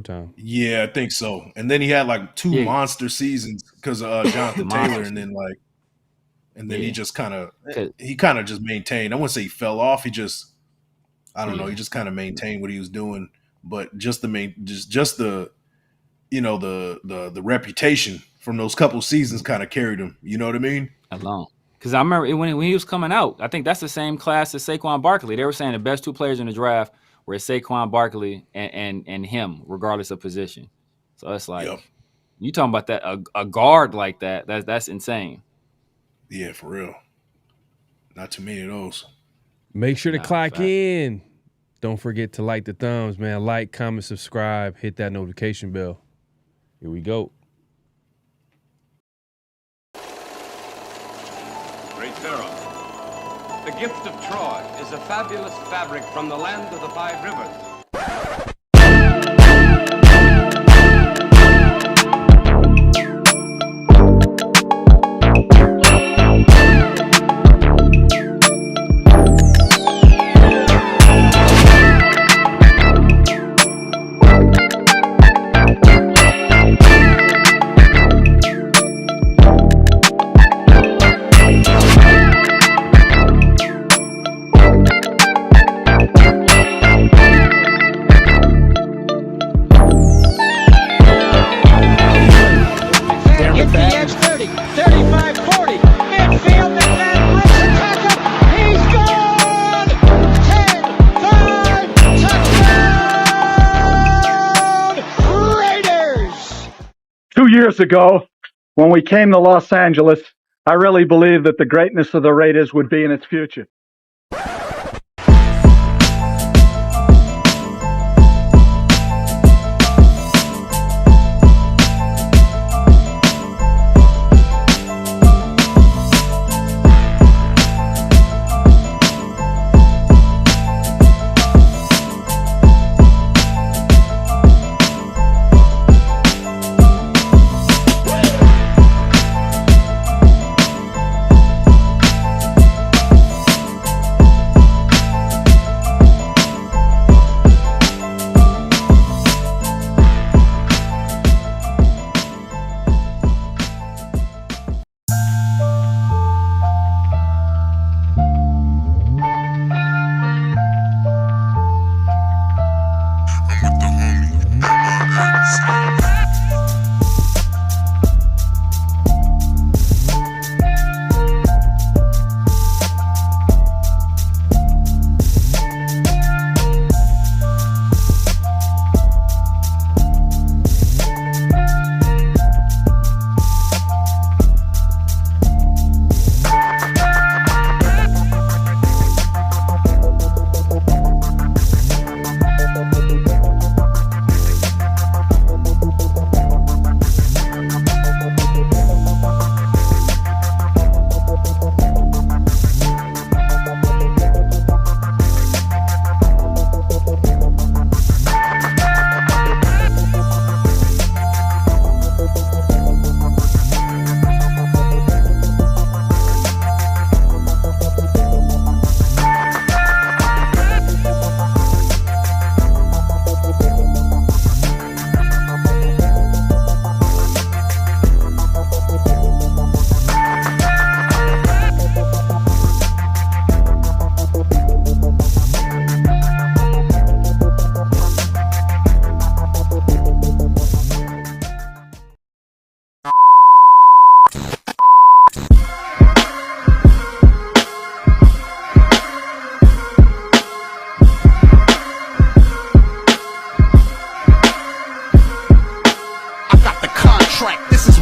Showtime. Yeah, I think so. And then he had like two monster seasons because of Jonathan Taylor, and then he just kind of just maintained. I wouldn't say he fell off. He just I don't know. He just kind of maintained what he was doing, but just the reputation from those couple seasons kind of carried him. You know what I mean? Alone. Because I remember when he was coming out, I think that's the same class as Saquon Barkley. They were saying the best two players in the draft were Saquon Barkley and him, regardless of position. So it's like, you talking about that a guard like that's insane. Yeah, for real. Not too many of those. Make sure to clock in. Don't forget to like the thumbs, man. Like, comment, subscribe, hit that notification bell. Here we go. Great Pharaoh. The gift of Troy is a fabulous fabric from the land of the 5 rivers. Years ago, when we came to Los Angeles, I really believed that the greatness of the Raiders would be in its future.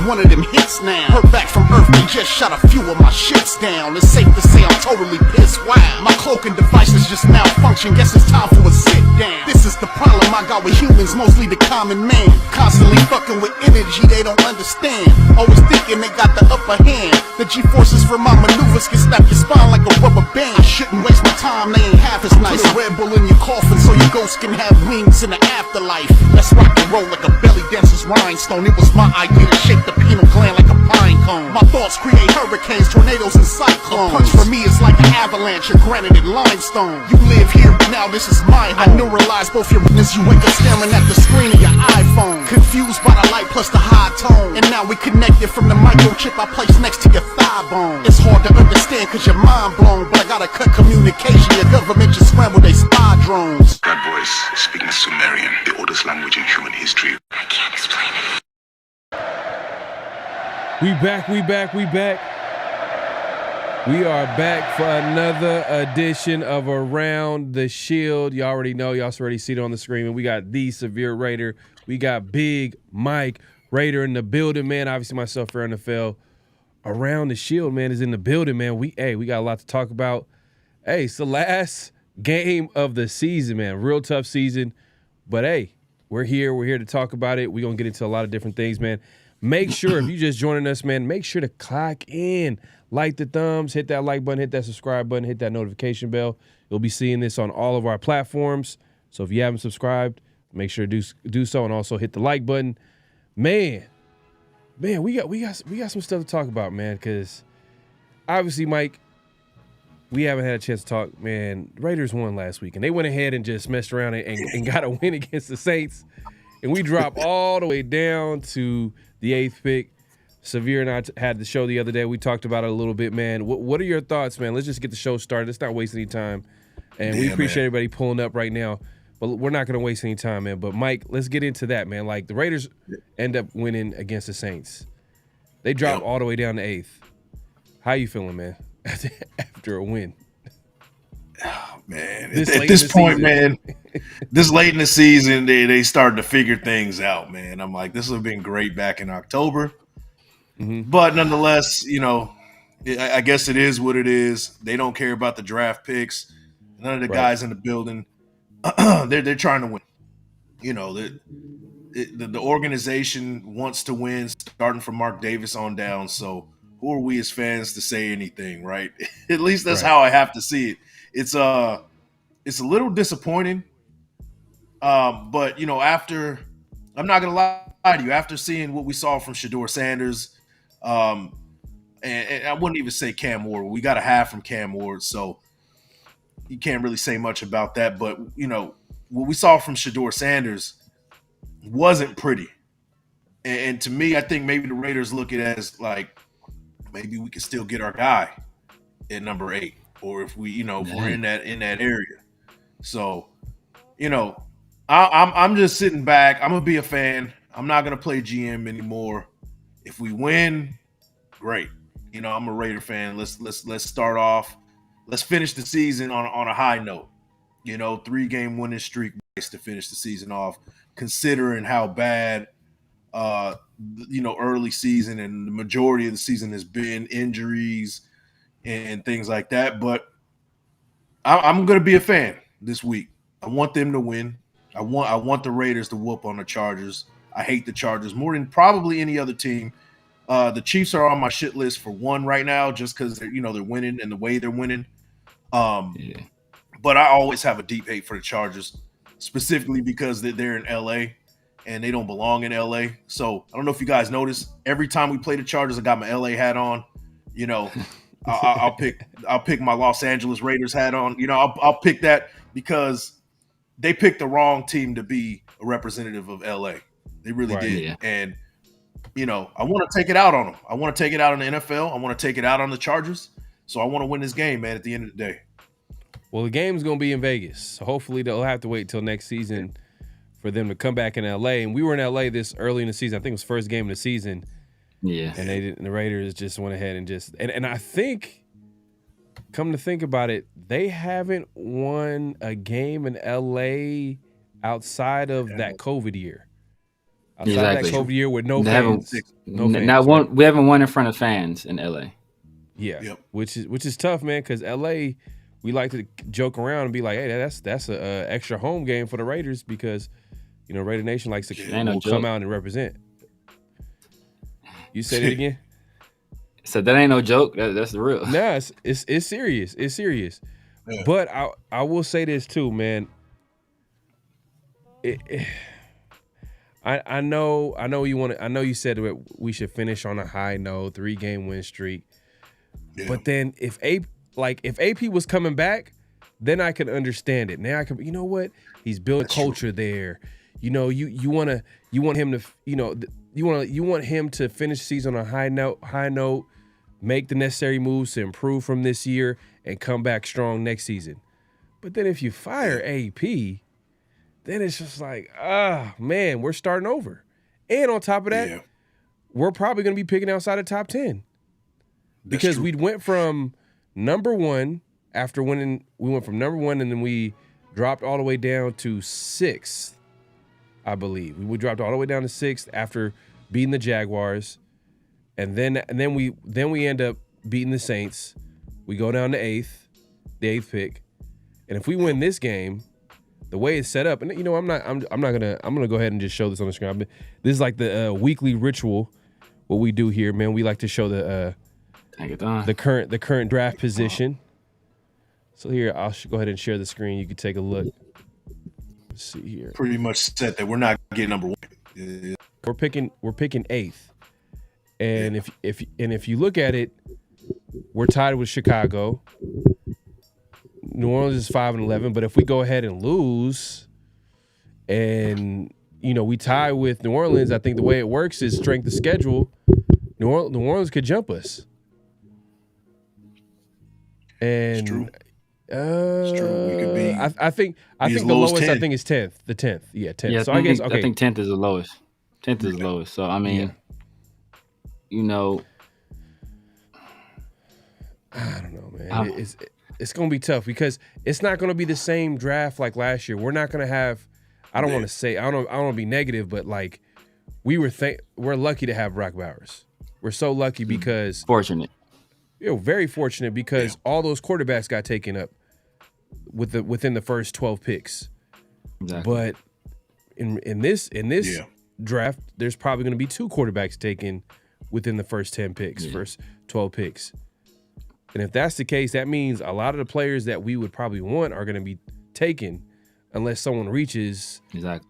One of them hits now. Heard back from Earth, they just shot a few of my shits down. It's safe to say I'm totally pissed. Wow, my cloaking devices just malfunction. Guess it's time for a sit down. This is the problem I got with humans, mostly the common man. Constantly fucking with energy they don't understand. Always thinking they got the upper hand. The G-forces from my maneuvers can snap your spine like a rubber band. I shouldn't waste my time, they ain't half as nice. Put a Red Bull in your coffin so your ghost can have wings in the afterlife. Let's rock and roll like a belly dancer's rhinestone. It was my idea to shake the pineal gland like a pine cone. My thoughts create hurricanes, tornadoes, and cyclones. A punch for me is like an avalanche of granite and limestone. You live here, but now this is my home. I neuralize both your business. You wake up staring at the screen of your eyes. plus the high tone. And now we connected from the microchip I placed next to your thigh bone. It's hard to understand cause you're mind blown, but I gotta cut communication. Your government just scrambled they spy drones. That voice speaking Sumerian, the oldest language in human history. I can't explain it. We back. We are back for another edition of Around the Shield. You already know, y'all already see it on the screen. And we got the Severe Raider. We got Big Mike Raider in the building, man. Obviously, myself, PharoahNFL. Around the Shield, man, is in the building, man. We got a lot to talk about. Hey, it's the last game of the season, man. Real tough season. But, hey, we're here. We're here to talk about it. We're going to get into a lot of different things, man. Make sure, if you're just joining us, man, make sure to clock in. Like the thumbs, hit that like button, hit that subscribe button, hit that notification bell. You'll be seeing this on all of our platforms. So if you haven't subscribed, make sure to do so, and also hit the like button. Man, we got some stuff to talk about, man, because obviously, Mike, we haven't had a chance to talk. Man, Raiders won last week, and they went ahead and just messed around and got a win against the Saints, and we dropped all the way down to the 8th pick. Severe and I had the show the other day. We talked about it a little bit, man. What are your thoughts, man? Let's just get the show started. Let's not waste any time. And we appreciate everybody pulling up right now, but we're not going to waste any time, man. But, Mike, let's get into that, man. Like, the Raiders end up winning against the Saints. They drop all the way down to 8th. How you feeling, man, after a win? Oh, man. At this point, man, this late in the season, they started to figure things out, man. I'm like, this would have been great back in October. Mm-hmm. But nonetheless, you know, I guess it is what it is. They don't care about the draft picks. None of the guys in the building, they're trying to win. You know, the organization wants to win, starting from Mark Davis on down. So who are we as fans to say anything, right? At least that's how I have to see it. It's a little disappointing. But, you know, after – I'm not going to lie to you. After seeing what we saw from Shedeur Sanders – and I wouldn't even say Cam Ward. We got a half from Cam Ward, so you can't really say much about that. But, you know, what we saw from Shedeur Sanders wasn't pretty. And to me, I think maybe the Raiders look at it as like maybe we can still get our guy at number 8, or if we, you know, if we're in that area. So, you know, I'm just sitting back. I'm gonna be a fan. I'm not gonna play GM anymore. If we win, great. You know, I'm a Raider fan. Let's start off. Let's finish the season on a high note. You know, 3-game winning streak to finish the season off, considering how bad, you know, early season and the majority of the season has been injuries and things like that. But I'm going to be a fan this week. I want them to win. I want the Raiders to whoop on the Chargers. I hate the Chargers more than probably any other team. The Chiefs are on my shit list for one right now, just because they're winning and the way they're winning. But I always have a deep hate for the Chargers, specifically because they're in LA and they don't belong in LA. So I don't know if you guys noticed. Every time we play the Chargers, I got my LA hat on. You know, I'll pick my Los Angeles Raiders hat on. You know, I'll pick that because they picked the wrong team to be a representative of LA. They really did. Yeah. And, you know, I want to take it out on them. I want to take it out on the NFL. I want to take it out on the Chargers. So I want to win this game, man, at the end of the day. Well, the game's going to be in Vegas. So hopefully they'll have to wait till next season for them to come back in LA. And we were in LA this early in the season. I think it was first game of the season. Yeah. And the Raiders just went ahead and and I think, come to think about it, they haven't won a game in LA outside of that COVID year. Outside of that COVID year with no fans. We haven't won in front of fans in LA. Yeah, which is tough, man, because LA, we like to joke around and be like, hey, that's a extra home game for the Raiders because, you know, Raider Nation likes to come out and represent. You said it again? So that ain't no joke. That's the real. Nah, it's serious. It's serious. Yeah. But I will say this too, man. I know you said we should finish on a high note, 3-game win streak. Yeah. But then if AP was coming back, then I could understand it. Now I can, you know what? He's building culture there. you want him to, you want him to finish the season on a high note, make the necessary moves to improve from this year and come back strong next season. But then if you fire AP, then it's just like, man, we're starting over. And on top of that, we're probably going to be picking outside of top 10. Because we went from number 1 after winning. We went from number 1 and then we dropped all the way down to 6th, I believe. We dropped all the way down to 6th after beating the Jaguars. And then we end up beating the Saints. We go down to 8th, the 8th pick. And if we win this game, the way it's set up, and I'm gonna go ahead and just show this on the screen. This is like the weekly ritual. What we do here, man, we like to show the current draft position. So here, I'll go ahead and share the screen. You can take a look. Let's see here. Pretty much set that we're not getting number 1. We're picking 8th, and if you look at it, we're tied with Chicago. New Orleans is 5-11, but if we go ahead and lose, and we tie with New Orleans, I think the way it works is strength of schedule. New Orleans could jump us. And it's true. It's true. We could be. I think the lowest 10. I think is 10th. The 10th. Yeah, 10th. Yeah, so I guess okay. I think 10th is the lowest. 10th is the lowest. So I mean, I don't know, man. It's going to be tough because it's not going to be the same draft like last year. We're not going to have. I don't want to say. I don't want to be negative, but like we're lucky to have Brock Bowers. We're so lucky because fortunate. Very fortunate because all those quarterbacks got taken up within the first 12 picks. Exactly. But in this draft, there's probably going to be 2 quarterbacks taken within the first 10 picks, first 12 picks. And if that's the case, that means a lot of the players that we would probably want are going to be taken unless someone reaches,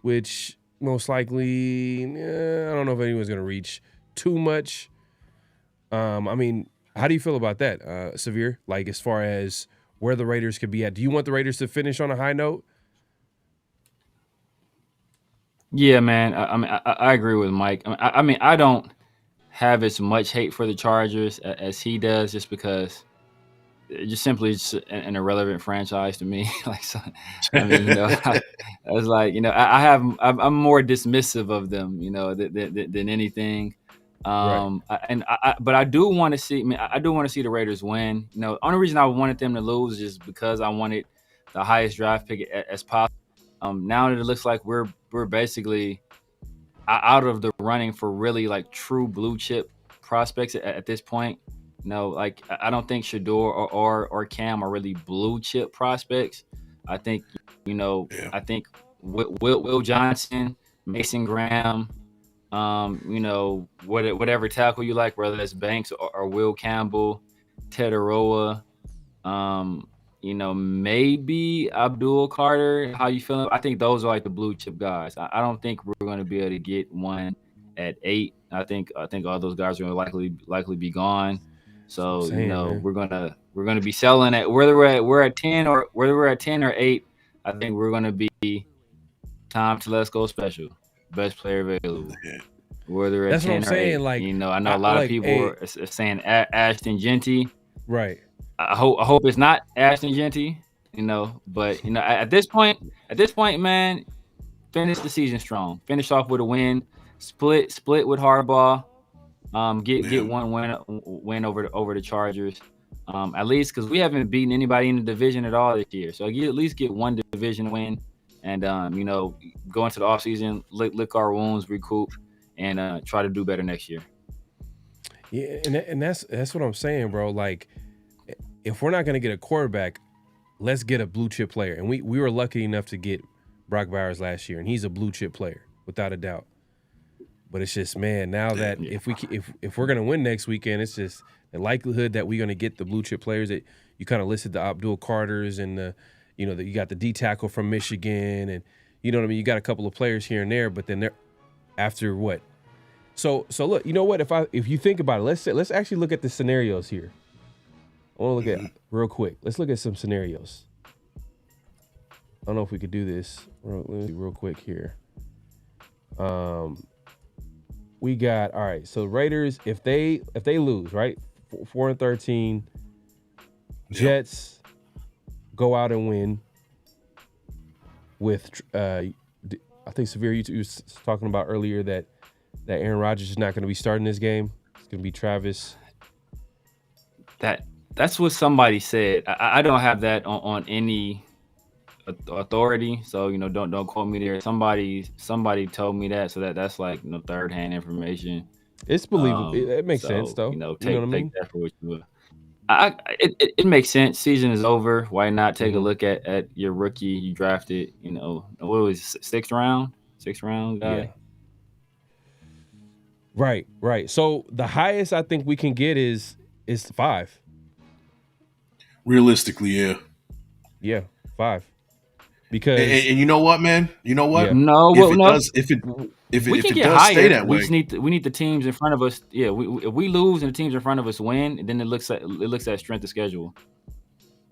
which most likely, I don't know if anyone's going to reach too much. I mean, how do you feel about that, Severe? Like as far as where the Raiders could be at, do you want the Raiders to finish on a high note? Yeah, man. I agree with Mike. I mean, I don't have as much hate for the Chargers as he does, just because it just simply is an irrelevant franchise to me. Like, so, I mean, I was like, I'm more dismissive of them, than anything. But I do want to see. I do want to see the Raiders win. The only reason I wanted them to lose is because I wanted the highest draft pick as possible. Now that it looks like we're basically out of the running for really like true blue chip prospects at this point. Like I don't think Shador or Cam are really blue chip prospects. I think I think Will Johnson, Mason Graham, whatever tackle you like, whether that's Banks or Will Campbell, Teteroa, maybe Abdul Carter. How you feeling? I think those are like the blue chip guys. I don't think we're going to be able to get one at 8. I think all those guys are going to likely be gone. So we're gonna be selling at whether we're at 10 or 8. I think we're gonna be time to let's go special, best player available. Whether at 10 or 8, like I know a lot of people are saying Ashton Genty. Right. I hope it's not Ashton Genty. But at this point, man, finish the season strong. Finish off with a win. Split with Harbaugh. Get one win over the Chargers, at least, because we haven't beaten anybody in the division at all this year. So at least get one division win, and go into the offseason, lick our wounds, recoup, and try to do better next year. Yeah, and that's what I'm saying, bro. Like, if we're not gonna get a quarterback, let's get a blue chip player. And we were lucky enough to get Brock Bowers last year, and he's a blue chip player without a doubt. But it's just, man, now that if we're gonna win next weekend, it's just the likelihood that we're gonna get the blue chip players that you kind of listed, the Abdul Carters and that you got the D tackle from Michigan, and what I mean. You got a couple of players here and there, but then they're after what? So look, you know what? If you think about it, let's actually look at the scenarios here. I want to look at real quick. Let's look at some scenarios. I don't know if we could do this real quick here. We got all right. So Raiders, if they lose, right, 4-13, Jets go out and win with I think Severe you was talking about earlier that Aaron Rodgers is not going to be starting this game. It's going to be Travis. That's what somebody said. I don't have that on any authority, so don't quote me there. Somebody told me that, so that's like third hand information. It's believable. It makes sense though. Take that for what you will. It makes sense. Season is over. Why not take a look at your rookie you drafted? What was it, sixth round guy? Yeah. Right. So the highest I think we can get is 5. Realistically, yeah. Yeah, 5. Because and you know what, man? You know what? Yeah. No, if it get does higher, stay that we way, just need the teams in front of us. Yeah, if we lose and the teams in front of us win, then it looks at strength of schedule.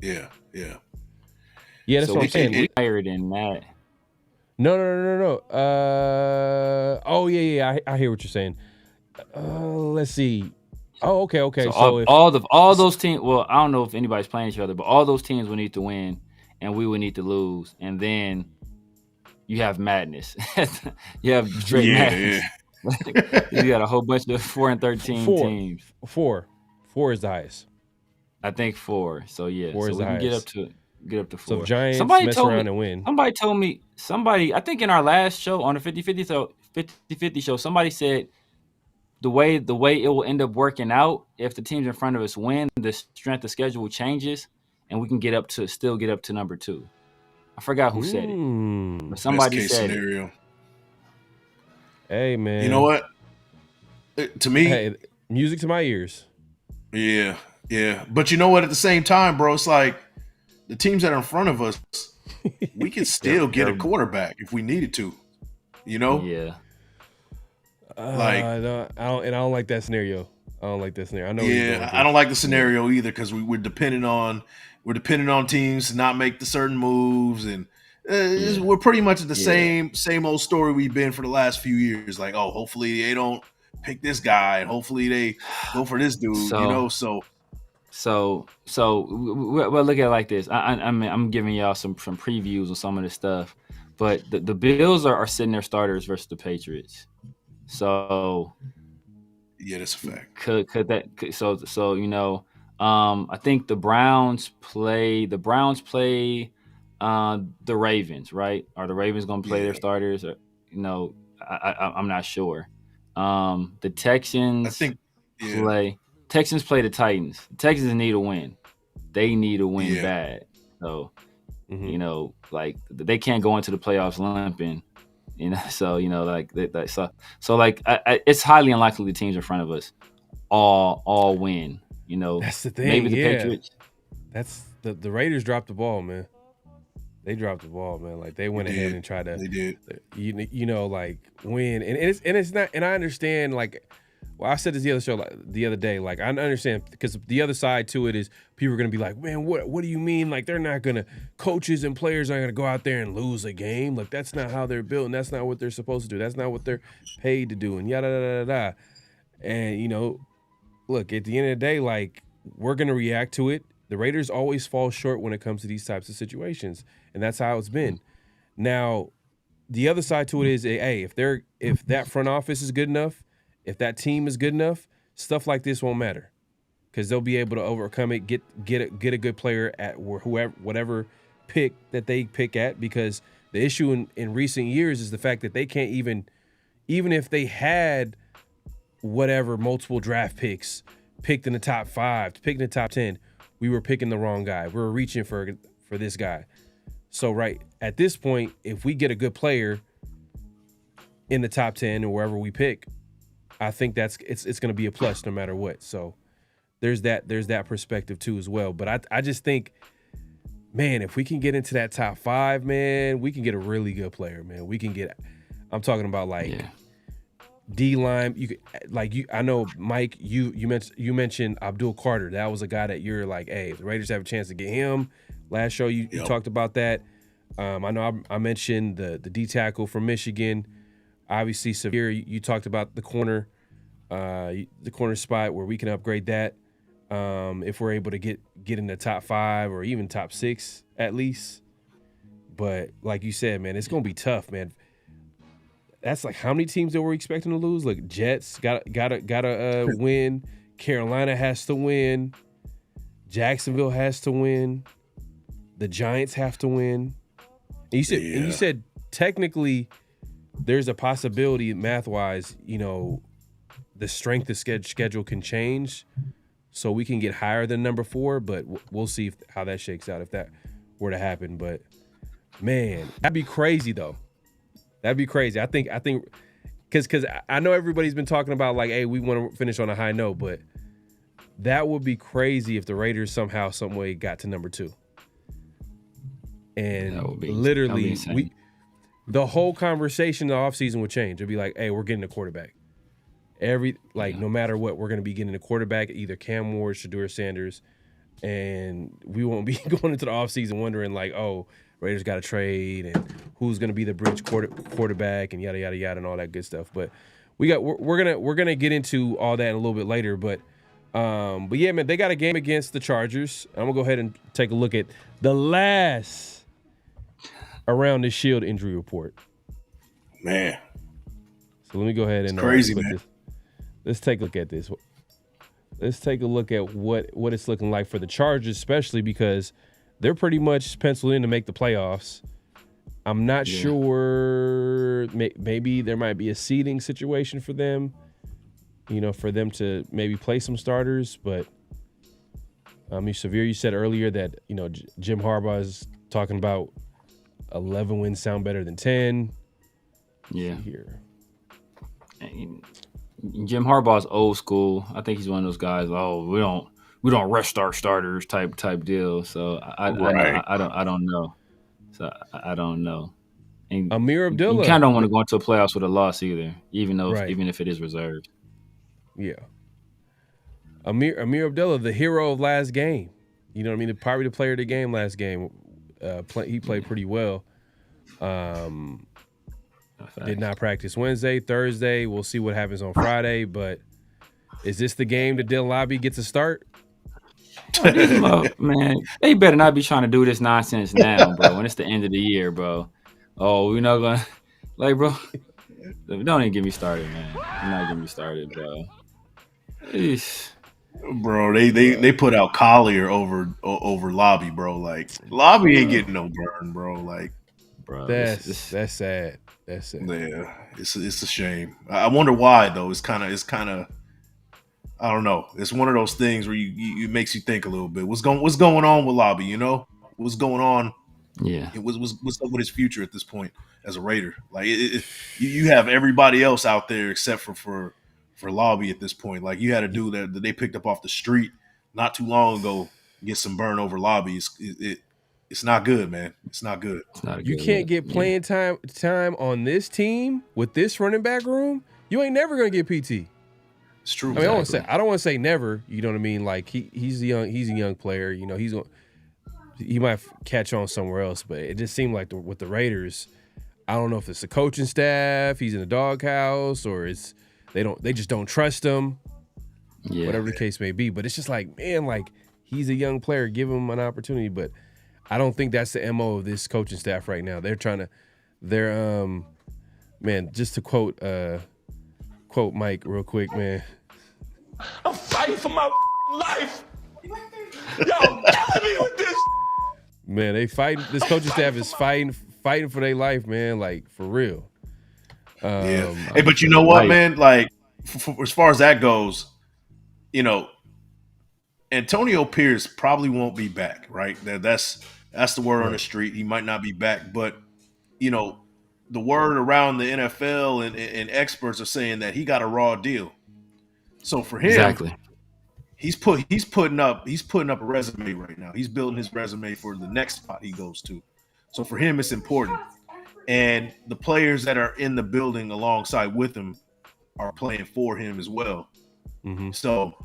Yeah. That's what I'm saying. Higher than that. No. I hear what you're saying. Let's see. Oh, okay. So all those teams. Well, I don't know if anybody's playing each other, but all those teams will need to win, and we would need to lose, and then you have madness. You have straight madness. Yeah. You got a whole bunch of 4-13 teams. 4 is the highest. I think 4. So yeah, 4 is we the can highest. get up to 4. So Giants somebody mess told around me, and win. Somebody told me. I think in our last show on the 50-50 show, somebody said the way it will end up working out if the teams in front of us win, the strength of schedule changes, and we can still get up to number 2. I forgot who said it, but somebody Best case said scenario. it. Hey man, you know what? To me, hey, music to my ears. Yeah. But you know what? At the same time, bro, it's like the teams that are in front of us, we could still get a quarterback if we needed to. Yeah. I don't like that scenario. I don't like that scenario. I know. Yeah, I don't like the scenario either because we're dependent on teams to not make the certain moves, and we're pretty much at the same old story we've been for the last few years. Like, oh, hopefully they don't pick this guy, and hopefully they go for this dude. So well, look at it like this. I'm giving y'all some previews on some of this stuff, but the Bills are sitting their starters versus the Patriots. So yeah, that's a fact. Could that? I think the Browns play the Ravens, right? Are the Ravens going to play their starters? Or, I'm not sure. The Texans Texans play the Titans. The Texans need a win. They need a win bad. So, they can't go into the playoffs limping. It's highly unlikely the teams in front of us all win. That's the thing. Maybe the Patriots. That's the Raiders dropped the ball, man. They dropped the ball, man. Like they went ahead and tried to. They did. Win, and it's not. And I understand. Well, I said this the other day. Like I understand because the other side to it is people are gonna be like, man, what do you mean? Like they're not gonna coaches and players aren't gonna go out there and lose a game. Like that's not how they're built, and that's not what they're supposed to do. That's not what they're paid to do, and yada da da da. And look, at the end of the day, like we're gonna react to it. The Raiders always fall short when it comes to these types of situations, and that's how it's been. Now, the other side to it is, hey, if that front office is good enough. If that team is good enough, stuff like this won't matter because they'll be able to overcome it, get a good player at whatever pick that they pick at. Because the issue in recent years is the fact that they can't even if they had whatever multiple draft picks picked in the top 5, picked in the top 10, we were picking the wrong guy. We were reaching for this guy. So right at this point, if we get a good player in the top 10 or wherever we pick, I think it's going to be a plus no matter what. So there's that perspective too as well. But I just think, man, if we can get into that top 5, man, we can get a really good player, man. I'm talking about D-line. I know Mike, you mentioned Abdul Carter. That was a guy that you're like, hey, if the Raiders have a chance to get him. Last show you talked about that. I know I mentioned the D tackle from Michigan. Obviously, Severe, you talked about the corner spot where we can upgrade that if we're able to get in the top 5 or even top 6 at least. But like you said, man, it's gonna be tough, man. That's like how many teams that we're expecting to lose? Like Jets gotta win. Carolina has to win. Jacksonville has to win. The Giants have to win. And you said technically there's a possibility math-wise, the strength of schedule can change so we can get higher than number 4, but we'll see how that shakes out if that were to happen. But man, that'd be crazy though. That'd be crazy. I think because I know everybody's been talking about like, hey, we want to finish on a high note, but that would be crazy if the Raiders somehow, some way got to number 2. And literally, the whole conversation in the offseason would change. It'd be like, hey, we're getting a quarterback. No matter what, we're going to be getting a quarterback, either Cam Ward, Shedeur Sanders, and we won't be going into the offseason wondering like, oh, Raiders got to trade and who's going to be the bridge quarterback and yada yada yada and all that good stuff. But we're gonna get into all that in a little bit later. But yeah, man, they got a game against the Chargers. I'm gonna go ahead and take a look at the last Around the Shield injury report. Man, so let me go ahead and crazy, man. Let's take a look at this. Let's take a look at what it's looking like for the Chargers, especially because they're pretty much penciled in to make the playoffs. I'm not sure. Maybe there might be a seeding situation for them, for them to maybe play some starters. But Severe, you said earlier that Jim Harbaugh is talking about 11 wins sound better than 10. Yeah. Here. Jim Harbaugh's old school. I think he's one of those guys. Oh, we don't rest our starters type deal. So I don't know. So I don't know. And Amir Abdullah. You kind of don't want to go into a playoffs with a loss either, even if it is reserved. Yeah. Amir Abdullah, the hero of last game. You know what I mean? Probably the player of the game last game. He played pretty well. Did not practice Wednesday, Thursday. We'll see what happens on Friday. But is this the game that Dylan Lobby gets a start? Man, they better not be trying to do this nonsense now, bro. When it's the end of the year, bro. Oh, we're not gonna bro. Don't even get me started, man. You're not getting me started, bro. Eesh. Bro, they put out Collier over Lobby, bro. Like Lobby ain't getting no burn, bro. Like, bro, that's sad. That's sad. Yeah, it's a shame. I wonder why though. It's kind of. I don't know. It's one of those things where it makes you think a little bit. What's going on with Lobby? What's going on? Yeah. What's up with his future at this point as a Raider? Like you have everybody else out there except for Lobby at this point. Like you had a dude that they picked up off the street not too long ago get some burn over Lobby. It's not good, man. It's not good. You can't get playing time on this team with this running back room. You ain't never gonna get PT. It's true. I mean, I don't want to say never. You know what I mean? Like he's a young player. He might catch on somewhere else, but it just seemed like with the Raiders, I don't know if it's the coaching staff, he's in the doghouse, or they just don't trust him. Yeah. Whatever the case may be. But it's just like, man, like he's a young player, give him an opportunity. But I don't think that's the MO of this coaching staff right now. Man, just to quote Mike real quick, man. I'm fighting for my life. Y'all killing me with this. Man, they fighting. This coaching staff is fighting for their life, man. Like for real. Yeah. Hey, but you know what, man? Like, as far as that goes, Antonio Pierce probably won't be back, right? That's the word on the street. He might not be back, but the word around the NFL and experts are saying that he got a raw deal. So for him, exactly, he's putting up a resume right now. He's building his resume for the next spot he goes to. So for him, it's important. And the players that are in the building alongside with him are playing for him as well. Mm-hmm. So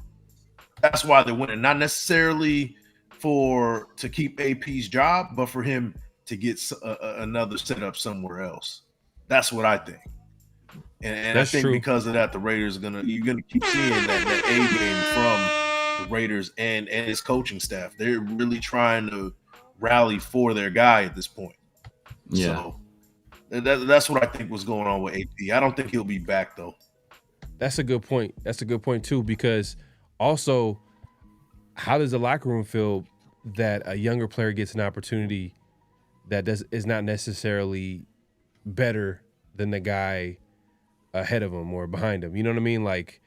that's why they're winning. Not necessarily to keep AP's job, but for him to get another setup somewhere else. That's what I think. And I think because of that, the Raiders you're gonna keep seeing that A game from the Raiders and his coaching staff. They're really trying to rally for their guy at this point. Yeah. So that's what I think was going on with AP. I don't think he'll be back though. That's a good point. That's a good point too, because also, how does the locker room feel that a younger player gets an opportunity that is not necessarily better than the guy ahead of him or behind him? You know what I mean? Like,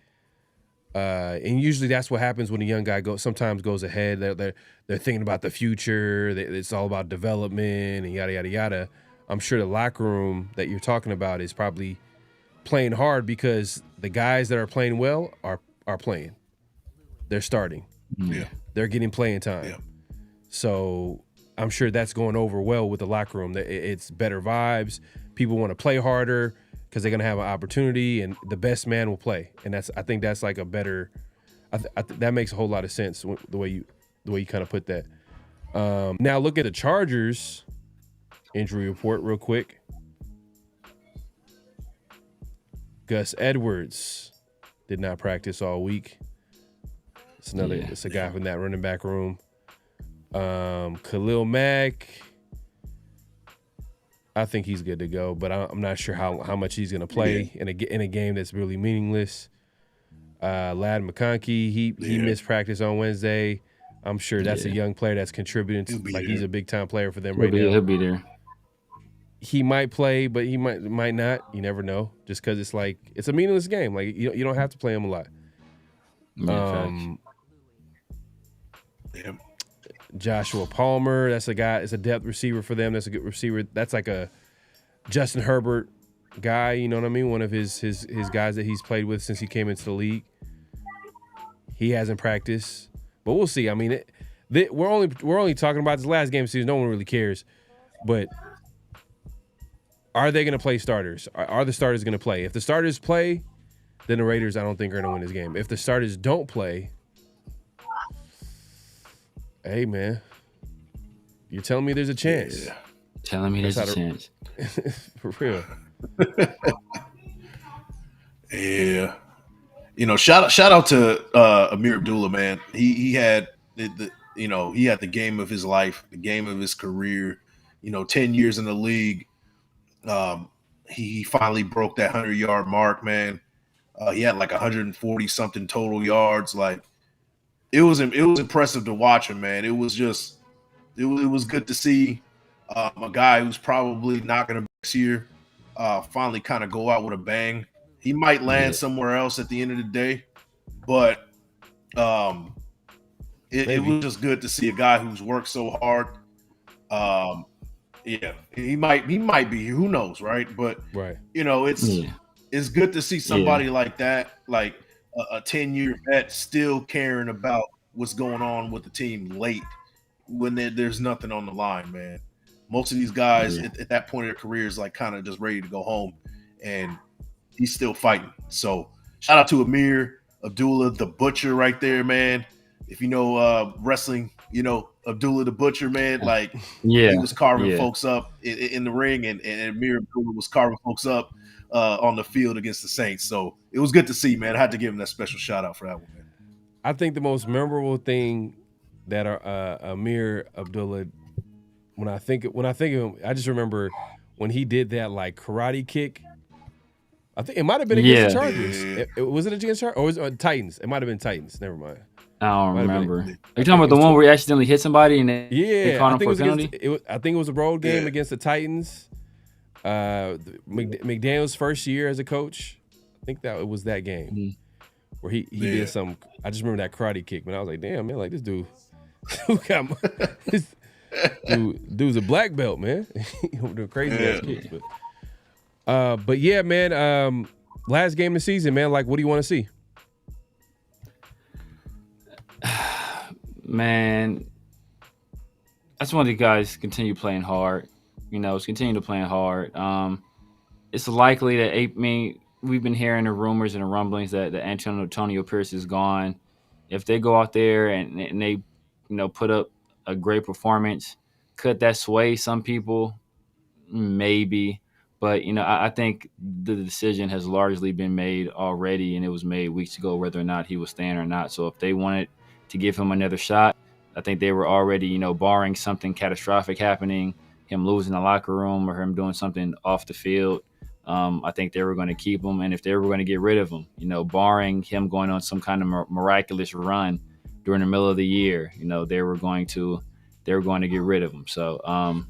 and usually that's what happens when a young guy sometimes goes ahead. They're thinking about the future. It's all about development and yada yada yada. I'm sure the locker room that you're talking about is probably playing hard because the guys that are playing well are playing. They're starting. Yeah. They're getting playing time. Yeah. So I'm sure that's going over well with the locker room. It's better vibes. People want to play harder because they're going to have an opportunity, and the best man will play. And I think that's like a better. That makes a whole lot of sense the way you kind of put that. Now look at the Chargers injury report real quick. Gus Edwards did not practice all week. It's a guy from that running back room. Khalil Mack, I think he's good to go, but I'm not sure how much he's going to play in a game that's really meaningless. Ladd McConkey, he missed practice on Wednesday. I'm sure that's a young player that's contributing. He's a big time player for them right now. He'll be there. He might play, but he might not. You never know. Just because it's a meaningless game. Like you don't have to play him a lot. Joshua Palmer, that's a guy. It's a depth receiver for them. That's a good receiver. That's like a Justin Herbert guy. You know what I mean? One of his guys that he's played with since he came into the league. He hasn't practiced, but we'll see. I mean, we're only talking about this last game of the season. No one really cares, but. Are they going to play starters? Are the starters going to play? If the starters play, then the Raiders, I don't think, are going to win this game. If the starters don't play, hey, man, you're telling me there's a chance. Yeah. Telling me there's a chance. For real. Yeah. Shout out to Amir Abdullah, man. He had he had the game of his life, the game of his career. 10 years in the league. He finally broke that 100-yard mark, man. He had like 140 something total yards. Like it was impressive to watch him, man. It was good to see a guy who's probably not going to be this year finally kind of go out with a bang. He might land somewhere else at the end of the day, but it was just good to see a guy who's worked so hard. Yeah, he might be. Who knows, right? But right, it's good to see somebody like that, like a 10-year vet, still caring about what's going on with the team late when there's nothing on the line, man. Most of these guys at that point of their careers, like kind of just ready to go home, and he's still fighting. So shout out to Amir Abdullah, the Butcher, right there, man. If you know wrestling, Abdullah the Butcher, man, like he was carving folks up in the ring, and Amir Abdullah was carving folks up on the field against the Saints. So it was good to see, man. I had to give him that special shout out for that one, man. I think the most memorable thing that Amir Abdullah, when I think of him, I just remember when he did that like karate kick. I think it might have been against the Chargers. Was it against Chargers or was it Titans? It might have been Titans. Never mind. I don't remember. Are you talking about the one where he accidentally hit somebody and they caught him for a penalty? I think it was a road game against the Titans. McDaniel's first year as a coach. I think that it was that game where he did some. I just remember that karate kick, man. I was like, damn, man, like this dude's a black belt, man. Doing crazy ass kicks, but yeah, man. Last game of the season, man. Like, what do you want to see? Man, I just want the guys to continue playing hard. Continue to playing hard. It's likely that we've been hearing the rumors and the rumblings that Antonio Pierce is gone. If they go out there and they, put up a great performance, could that sway some people? Maybe. But, I think the decision has largely been made already, and it was made weeks ago whether or not he was staying or not. So if they wanted to give him another shot, I think they were already, barring something catastrophic happening, him losing the locker room or him doing something off the field, I think they were going to keep him. And if they were going to get rid of him, barring him going on some kind of miraculous run during the middle of the year, they were going to get rid of him. So,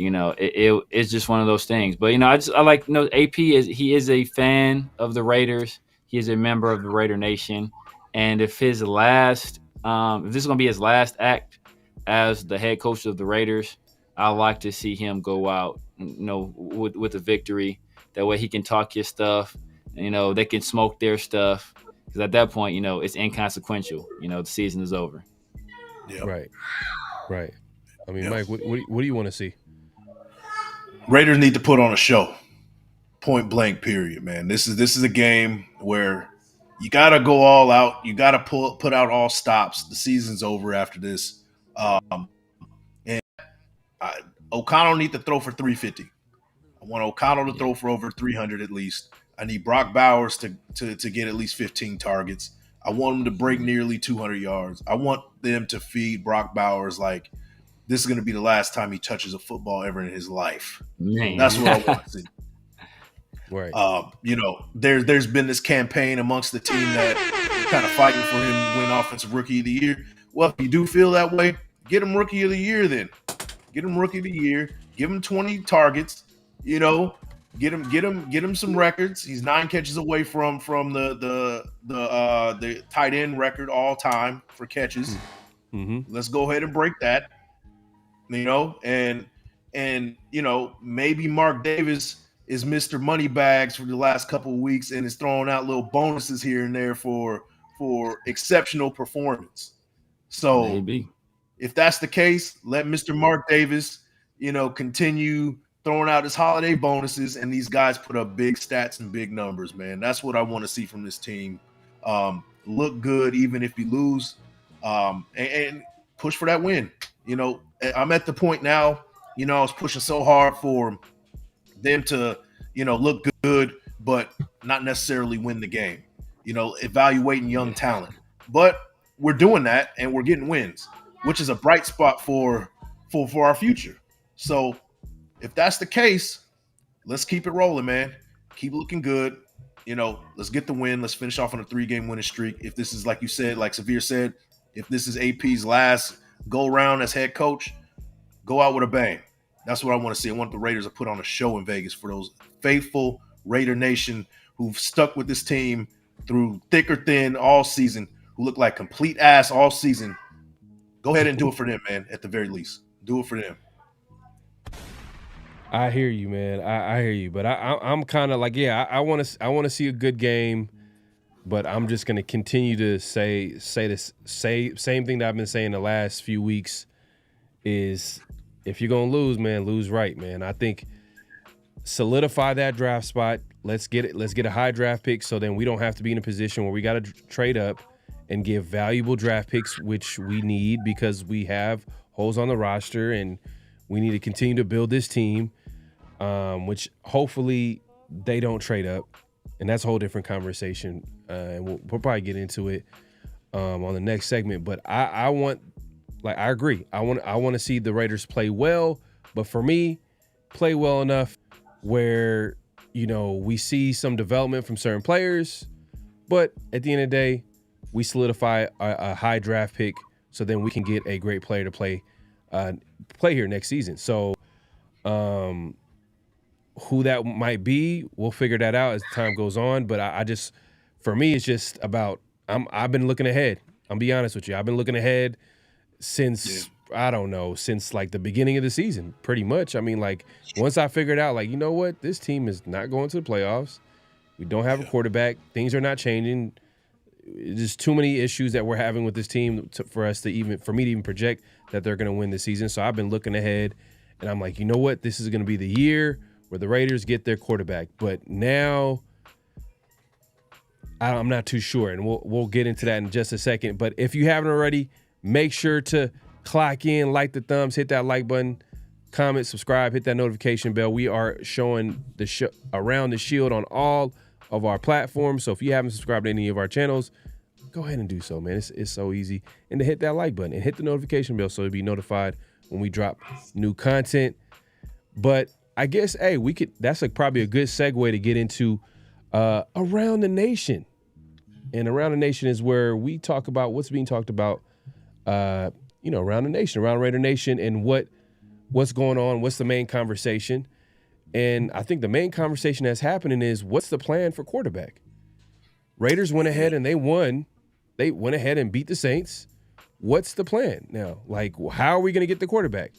it's just one of those things. But, I like, AP he is a fan of the Raiders. He is a member of the Raider Nation. And if this is going to be his last act as the head coach of the Raiders, I like to see him go out, with a victory. That way he can talk his stuff. They can smoke their stuff. Because at that point, it's inconsequential. The season is over. Yeah. Right. I mean, Mike, what do you want to see? Raiders need to put on a show. Point blank, period, man. This is a game where you got to go all out. You got to put out all stops. The season's over after this. And O'Connell need to throw for 350. I want O'Connell to throw for over 300 at least. I need Brock Bowers to get at least 15 targets. I want him to break nearly 200 yards. I want them to feed Brock Bowers like this is going to be the last time he touches a football ever in his life. Man. That's what I want to see. Right. There's been this campaign amongst the team that is kind of fighting for him to win Offensive Rookie of the Year. Well, if you do feel that way, get him Rookie of the Year then. Get him Rookie of the Year. Give him 20 targets. Get him some records. He's 9 catches away from the tight end record all time for catches. Mm-hmm. Let's go ahead and break that. And maybe Mark Davis is Mr. Moneybags for the last couple of weeks and is throwing out little bonuses here and there for exceptional performance. So maybe if that's the case, let Mr. Mark Davis, continue throwing out his holiday bonuses, and these guys put up big stats and big numbers, man. That's what I want to see from this team. Look good even if you lose, and push for that win. I'm at the point now, I was pushing so hard for them to, look good, but not necessarily win the game, evaluating young talent. But we're doing that and we're getting wins, which is a bright spot for our future. So if that's the case, let's keep it rolling, man. Keep looking good. Let's get the win. Let's finish off on a 3-game winning streak. If this is, like you said, like Severe said, if this is AP's last go-round as head coach, go out with a bang. That's what I want to see. I want the Raiders to put on a show in Vegas for those faithful Raider Nation who've stuck with this team through thick or thin all season, who look like complete ass all season. Go ahead and do it for them, man, at the very least. Do it for them. I hear you, man. I hear you, but I'm kind of like, I want to see a good game, but I'm just gonna continue to say this same thing that I've been saying the last few weeks is if you're gonna lose, man, lose right, man. I think solidify that draft spot. Let's get a high draft pick, so then we don't have to be in a position where we got to trade up and give valuable draft picks, which we need because we have holes on the roster and we need to continue to build this team, which hopefully they don't trade up. And that's a whole different conversation. And we'll probably get into it on the next segment. But I agree. I want to see the Raiders play well. But for me, play well enough where, we see some development from certain players. But at the end of the day, we solidify a high draft pick so then we can get a great player to play here next season. So who that might be, we'll figure that out as time goes on. But I just, for me, it's just about, I've been looking ahead. I'll be honest with you. I've been looking ahead since, I don't know, since like the beginning of the season, pretty much. I mean, like once I figured out, like, you know what, this team is not going to the playoffs. We don't have a quarterback. Things are not changing. There's too many issues that we're having with this team for me to even project that they're going to win this season. So I've been looking ahead, and I'm like, you know what? This is going to be the year where the Raiders get their quarterback. But now I'm not too sure, and we'll get into that in just a second. But if you haven't already, make sure to clock in, like the thumbs, hit that like button. comment, subscribe, hit that notification bell. We are showing the show Around the Shield on all of our platforms. So if you haven't subscribed to any of our channels, go ahead and do so, man. It's so easy. And to hit that like button and hit the notification bell so you'll be notified when we drop new content. But I guess, hey, that's probably a good segue to get into Around the Nation. And Around the Nation is where we talk about what's being talked about, around the nation, around Raider Nation, and what's going on, what's the main conversation. And I think the main conversation that's happening is, what's the plan for quarterback? Raiders went ahead and they won. They went ahead and beat the Saints. What's the plan now? Like, how are we going to get the quarterback?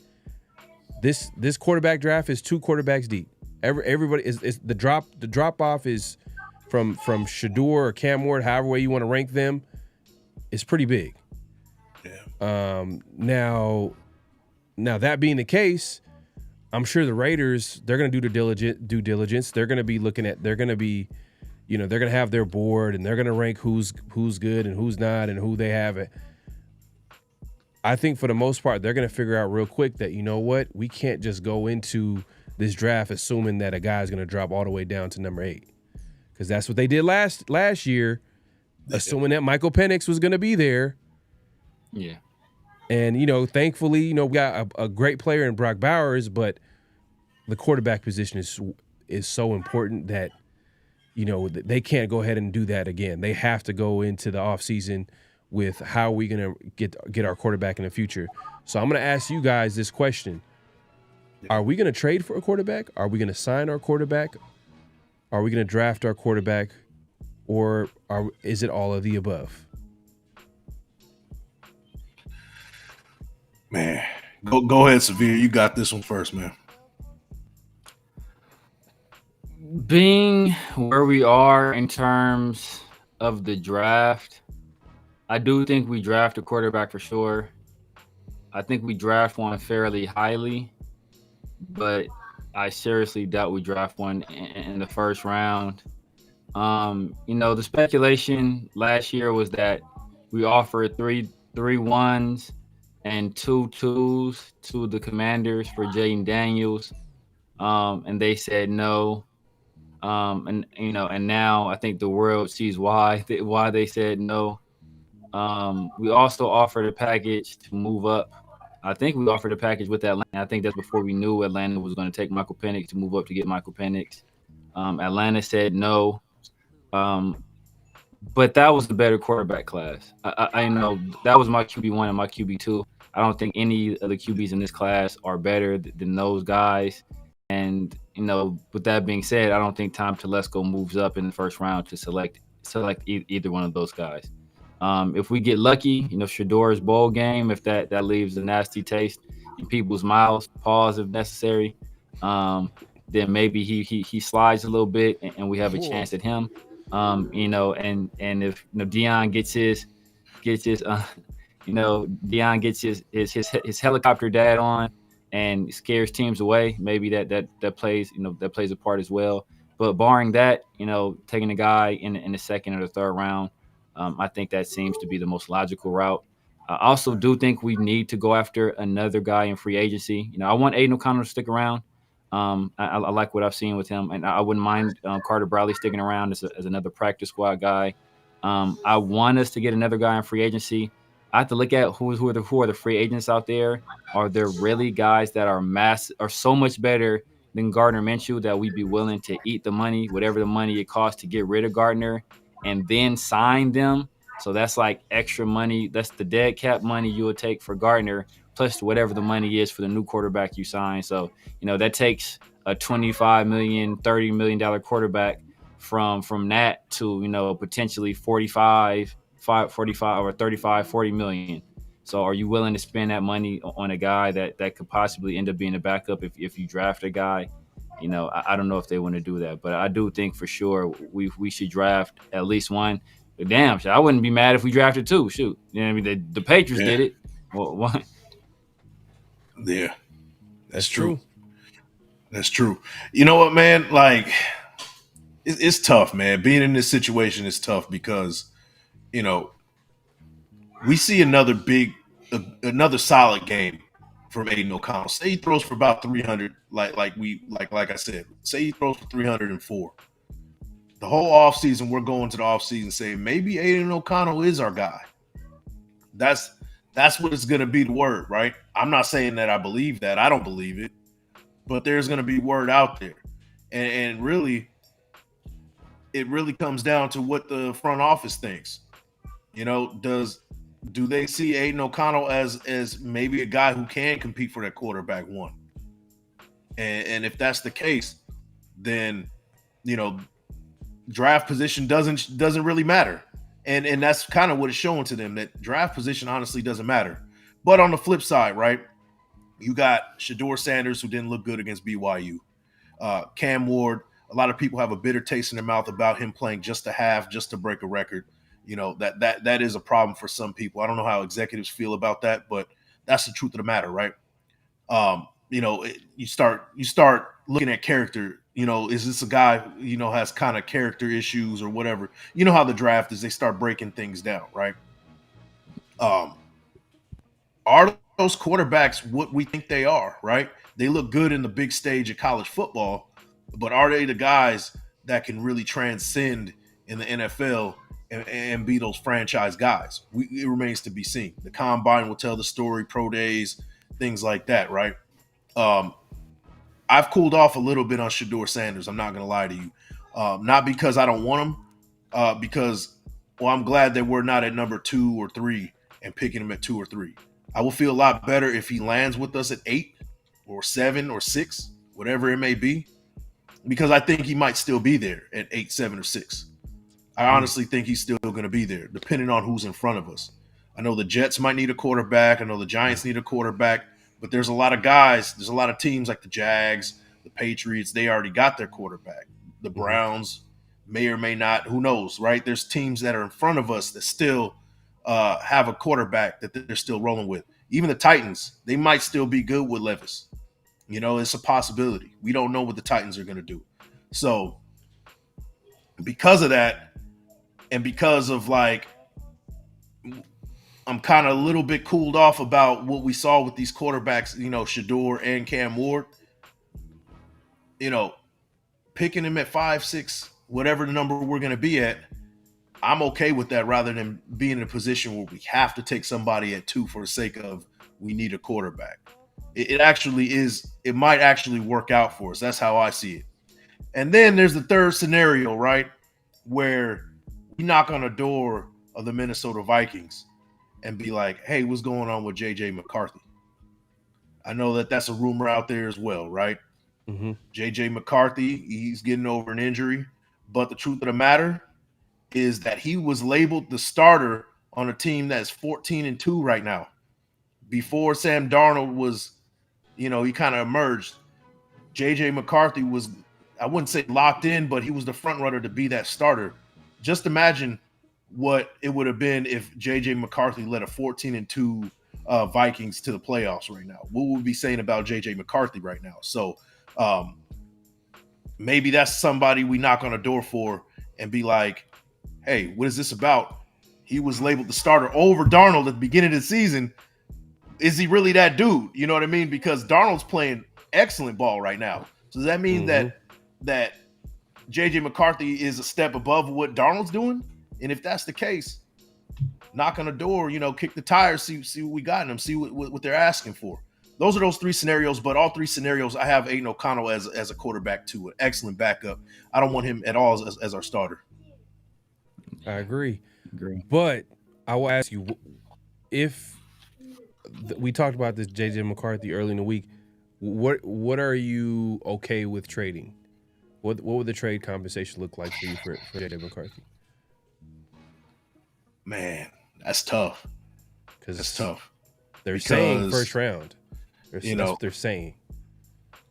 This quarterback draft is 2 quarterbacks deep. Everybody is the drop off is from Shador or Cam Ward, however way you want to rank them, is pretty big. Yeah. Now that being the case, I'm sure the Raiders, they're going to do due diligence. They're going to be looking at, they're going to have their board, and they're going to rank who's good and who's not and who they have it. I think for the most part, they're going to figure out real quick that, you know what, we can't just go into this draft assuming that a guy's going to drop all the way down to number 8, because that's what they did last year, assuming that Michael Penix was going to be there. Yeah. And, thankfully, we got a great player in Brock Bowers, but the quarterback position is so important that, they can't go ahead and do that again. They have to go into the offseason with how are we going to get our quarterback in the future. So I'm going to ask you guys this question. Are we going to trade for a quarterback? Are we going to sign our quarterback? Are we going to draft our quarterback? Or is it all of the above? Man, go ahead, Severe. You got this one first, man. Being where we are in terms of the draft, I do think we draft a quarterback for sure. I think we draft one fairly highly, but I seriously doubt we draft one in the first round. The speculation last year was that we offered three ones and 2 2s to the Commanders for Jaden Daniels, and they said no. And now I think the world sees why they said no. We also offered a package to move up. I think we offered a package with Atlanta. I think that's before we knew Atlanta was going to take Michael Penix, to move up to get Michael Penix. Atlanta said no. But that was the better quarterback class. I know that was my QB1 and my QB2. I don't think any of the QBs in this class are better than those guys. And, with that being said, I don't think Tom Telesco moves up in the first round to select either one of those guys. If we get lucky, Shador's bowl game, if that leaves a nasty taste in people's mouths, pause if necessary, then maybe he slides a little bit and we have a chance at him. And if Deion gets his Deion gets his helicopter dad on and scares teams away, maybe that plays a part as well. But barring that, taking a guy in the second or the third round, I think that seems to be the most logical route. I also do think we need to go after another guy in free agency. I want Aiden O'Connell to stick around. I like what I've seen with him, and I wouldn't mind Carter Bradley sticking around as another practice squad guy. I want us to get another guy in free agency. I have to look at who are the free agents out there. Are there really guys that are so much better than Gardner Minshew that we'd be willing to eat the money, whatever the money it costs to get rid of Gardner, and then sign them? So that's like extra money. That's the dead cap money you would take for Gardner, plus whatever the money is for the new quarterback you sign. So, that takes a $25 million, $30 million quarterback from that to, potentially 45 or 35, 40 million. So are you willing to spend that money on a guy that could possibly end up being a backup if you draft a guy? I don't know if they want to do that, but I do think for sure we should draft at least one. But damn, I wouldn't be mad if we drafted 2. Shoot. The Patriots did it. Well, one. Yeah, that's true. That's true. You know what, man? Like, it's tough, man. Being in this situation is tough because, we see another solid game from Aiden O'Connell. Say he throws for about 300, like I said. Say he throws for 304. The whole offseason, we're going to the offseason saying maybe Aiden O'Connell is our guy. That's what it's going to be, the word, right? I'm not saying that I believe that. I don't believe it. But there's going to be word out there. And really, it really comes down to what the front office thinks. You know, do they see Aiden O'Connell as maybe a guy who can compete for that quarterback one? And if that's the case, then, you know, draft position doesn't really matter. And that's kind of what it's showing to them, that draft position honestly doesn't matter. But on the flip side, right, you got Shedeur Sanders, who didn't look good against BYU. Cam Ward, a lot of people have a bitter taste in their mouth about him playing just a half, just to break a record. You know, that is a problem for some people. I don't know how executives feel about that, but that's the truth of the matter, right? You know, you start looking at character. You know, is this a guy, you know, has kind of character issues or whatever? You know how the draft is, they start breaking things down, right? Are those quarterbacks what we think they are, right? They look good in the big stage of college football, but are they the guys that can really transcend in the NFL and be those franchise guys? It remains to be seen. The combine will tell the story, pro days, things like that, right? I've cooled off a little bit on Shedeur Sanders. I'm not going to lie to you. Not because I don't want him, because, well, I'm glad that we're not at number 2 or 3 and picking him at 2 or 3. I will feel a lot better if he lands with us at 8 or 7 or 6, whatever it may be, because I think he might still be there at 8, 7, or 6. I honestly think he's still going to be there, depending on who's in front of us. I know the Jets might need a quarterback. I know the Giants need a quarterback. But there's a lot of guys, there's a lot of teams like the Jags, the Patriots, they already got their quarterback. The Browns may or may not, who knows, right? There's teams that are in front of us that still have a quarterback that they're still rolling with. Even the Titans, they might still be good with Levis. You know, it's a possibility. We don't know what the Titans are going to do. So because of that, and because of, like, I'm kind of a little bit cooled off about what we saw with these quarterbacks, you know, Shedeur and Cam Ward. You know, picking him at 5, 6, whatever the number we're going to be at, I'm okay with that, rather than being in a position where we have to take somebody at 2 for the sake of we need a quarterback. It actually is, it might actually work out for us. That's how I see it. And then there's the third scenario, right, where we knock on the door of the Minnesota Vikings and be like, hey, what's going on with J.J. McCarthy? I know that that's a rumor out there as well, right? Mm-hmm. J.J. McCarthy, he's getting over an injury. But the truth of the matter is that he was labeled the starter on a team that's 14-2 right now. Before Sam Darnold was, you know, he kind of emerged. J.J. McCarthy was, I wouldn't say locked in, but he was the front runner to be that starter. Just imagine what it would have been if J.J. McCarthy led a 14-2 Vikings to the playoffs right now. What would we be saying about J.J. McCarthy right now? So maybe that's somebody we knock on a door for and be like, hey, what is this about? He was labeled the starter over Darnold at the beginning of the season. Is he really that dude? You know what I mean? Because Darnold's playing excellent ball right now. So does that mean that J.J. McCarthy is a step above what Darnold's doing? And if that's the case, knock on the door, you know, kick the tires, see what we got in them, see what they're asking for. Those are those 3 scenarios, but all 3 scenarios, I have Aiden O'Connell as a quarterback too, an excellent backup. I don't want him at all as our starter. I agree. But I will ask you, if we talked about this J.J. McCarthy early in the week, what are you okay with trading? What would the trade compensation look like for you for J.J. McCarthy? Man, that's tough. That's tough. They're saying first round. That's what they're saying.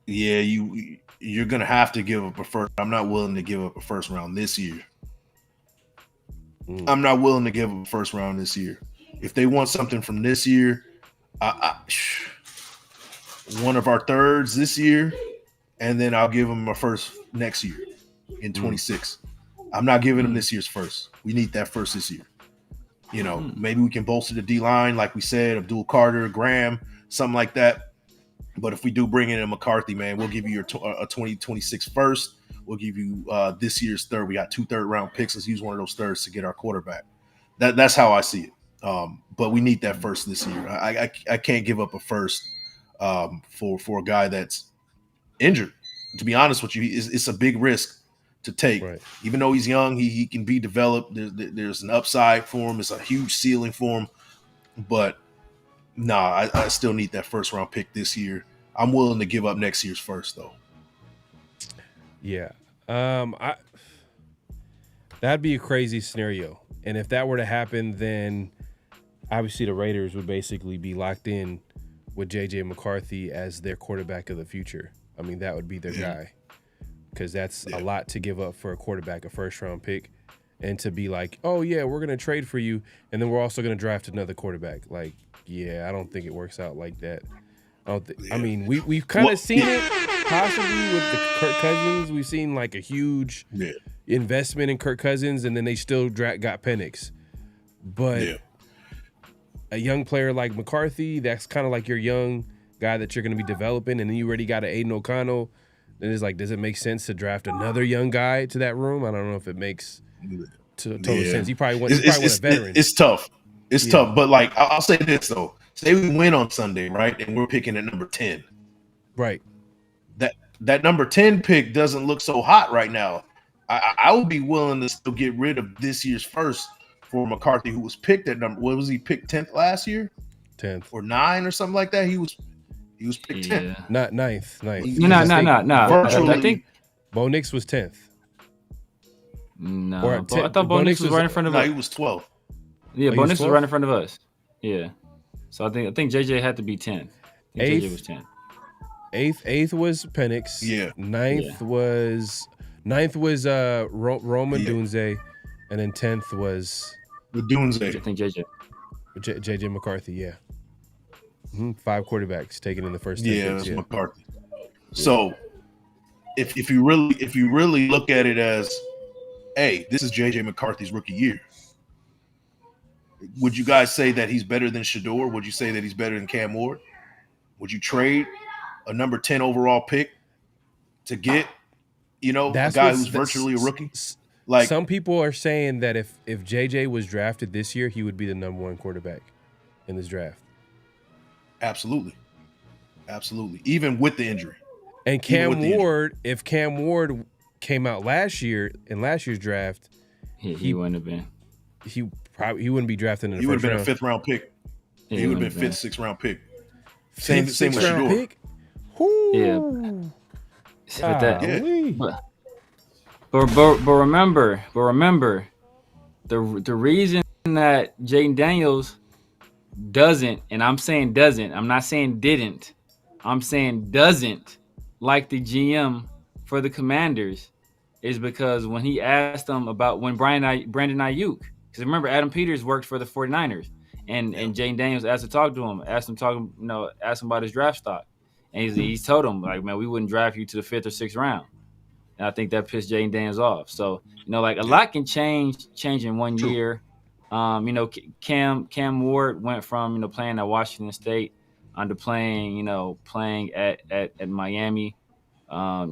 Yeah, you're gonna have to give up a first. I'm not willing to give up a first round this year. I'm not willing to give up a first round this year. If they want something from this year, one of our thirds this year, and then I'll give them a first next year in 26. I'm not giving them this year's first. We need that first this year. You know, maybe we can bolster the D-line, like we said, Abdul Carter, Graham, something like that. But if we do bring in a McCarthy, man, we'll give you a 2026 first. We'll give you this year's third. We got 2 third-round picks. Let's use one of those thirds to get our quarterback. That's how I see it. But we need that first this year. I can't give up a first for a guy that's injured. To be honest with you, it's a big risk to take. Right. Even though he's young, he can be developed. There's an upside for him. It's a huge ceiling for him. But I still need that first round pick this year. I'm willing to give up next year's first, though. Yeah. That'd be a crazy scenario. And if that were to happen, then obviously the Raiders would basically be locked in with J.J. McCarthy as their quarterback of the future. I mean, that would be their guy, because that's a lot to give up for a quarterback, a first-round pick, and to be like, oh, yeah, we're going to trade for you, and then we're also going to draft another quarterback. Like, yeah, I don't think it works out like that. I mean, we've kind of seen it possibly with the Kirk Cousins. We've seen like a huge investment in Kirk Cousins, and then they still got Penix. But a young player like McCarthy, that's kind of like your young guy that you're going to be developing, and then you already got an Aiden O'Connell. Then it's like, does it make sense to draft another young guy to that room? I don't know if it makes total sense. You probably want a veteran. It's tough. It's tough. But like, I'll say this though. Say we win on Sunday, right? And we're picking at number 10. Right. That number 10 pick doesn't look so hot right now. I would be willing to still get rid of this year's first for McCarthy, who was picked at number. What was he picked 10th last year? 10th or 9 or something like that. He was picked 10th. Not 9th. No. I think Bo Nix was 10th. No, I thought Bo Nix was right in front of us. No, he was 12th. Yeah, Bo Nix was right in front of us. Yeah. So I think JJ had to be 10th. JJ was 10th. Eighth was Penix. Yeah. Ninth was Roman Dunze, and then 10th was Dunze. I think JJ McCarthy. Yeah. 5 quarterbacks taken in the first 10 picks. That's McCarthy. So if you really look at it as, hey, this is JJ McCarthy's rookie year, would you guys say that he's better than Shedeur? Would you say that he's better than Cam Ward? Would you trade a number 10 overall pick to get, a guy who's virtually a rookie? Like, some people are saying that if JJ was drafted this year, he would be the number 1 quarterback in this draft. Absolutely. Even with the injury. And Cam Ward, if Cam Ward came out last year in last year's draft, he wouldn't have been. He wouldn't be drafted in the first round. He would have been a 5th round pick. He would have been 5th, 6th round pick. Same with round Shedeur. pick? But remember, the reason that Jaden Daniels doesn't, and I'm saying doesn't, I'm not saying didn't, I'm saying doesn't like the GM for the Commanders is because when he asked them about when Brandon Ayuk, because remember Adam Peters worked for the 49ers, and Jaden Daniels asked him about his draft stock, and he told him like, man, we wouldn't draft you to the 5th or 6th round, and I think that pissed Jaden Daniels off. So like a lot can change in 1 year. Cam Ward went from playing at Washington State to playing at Miami. I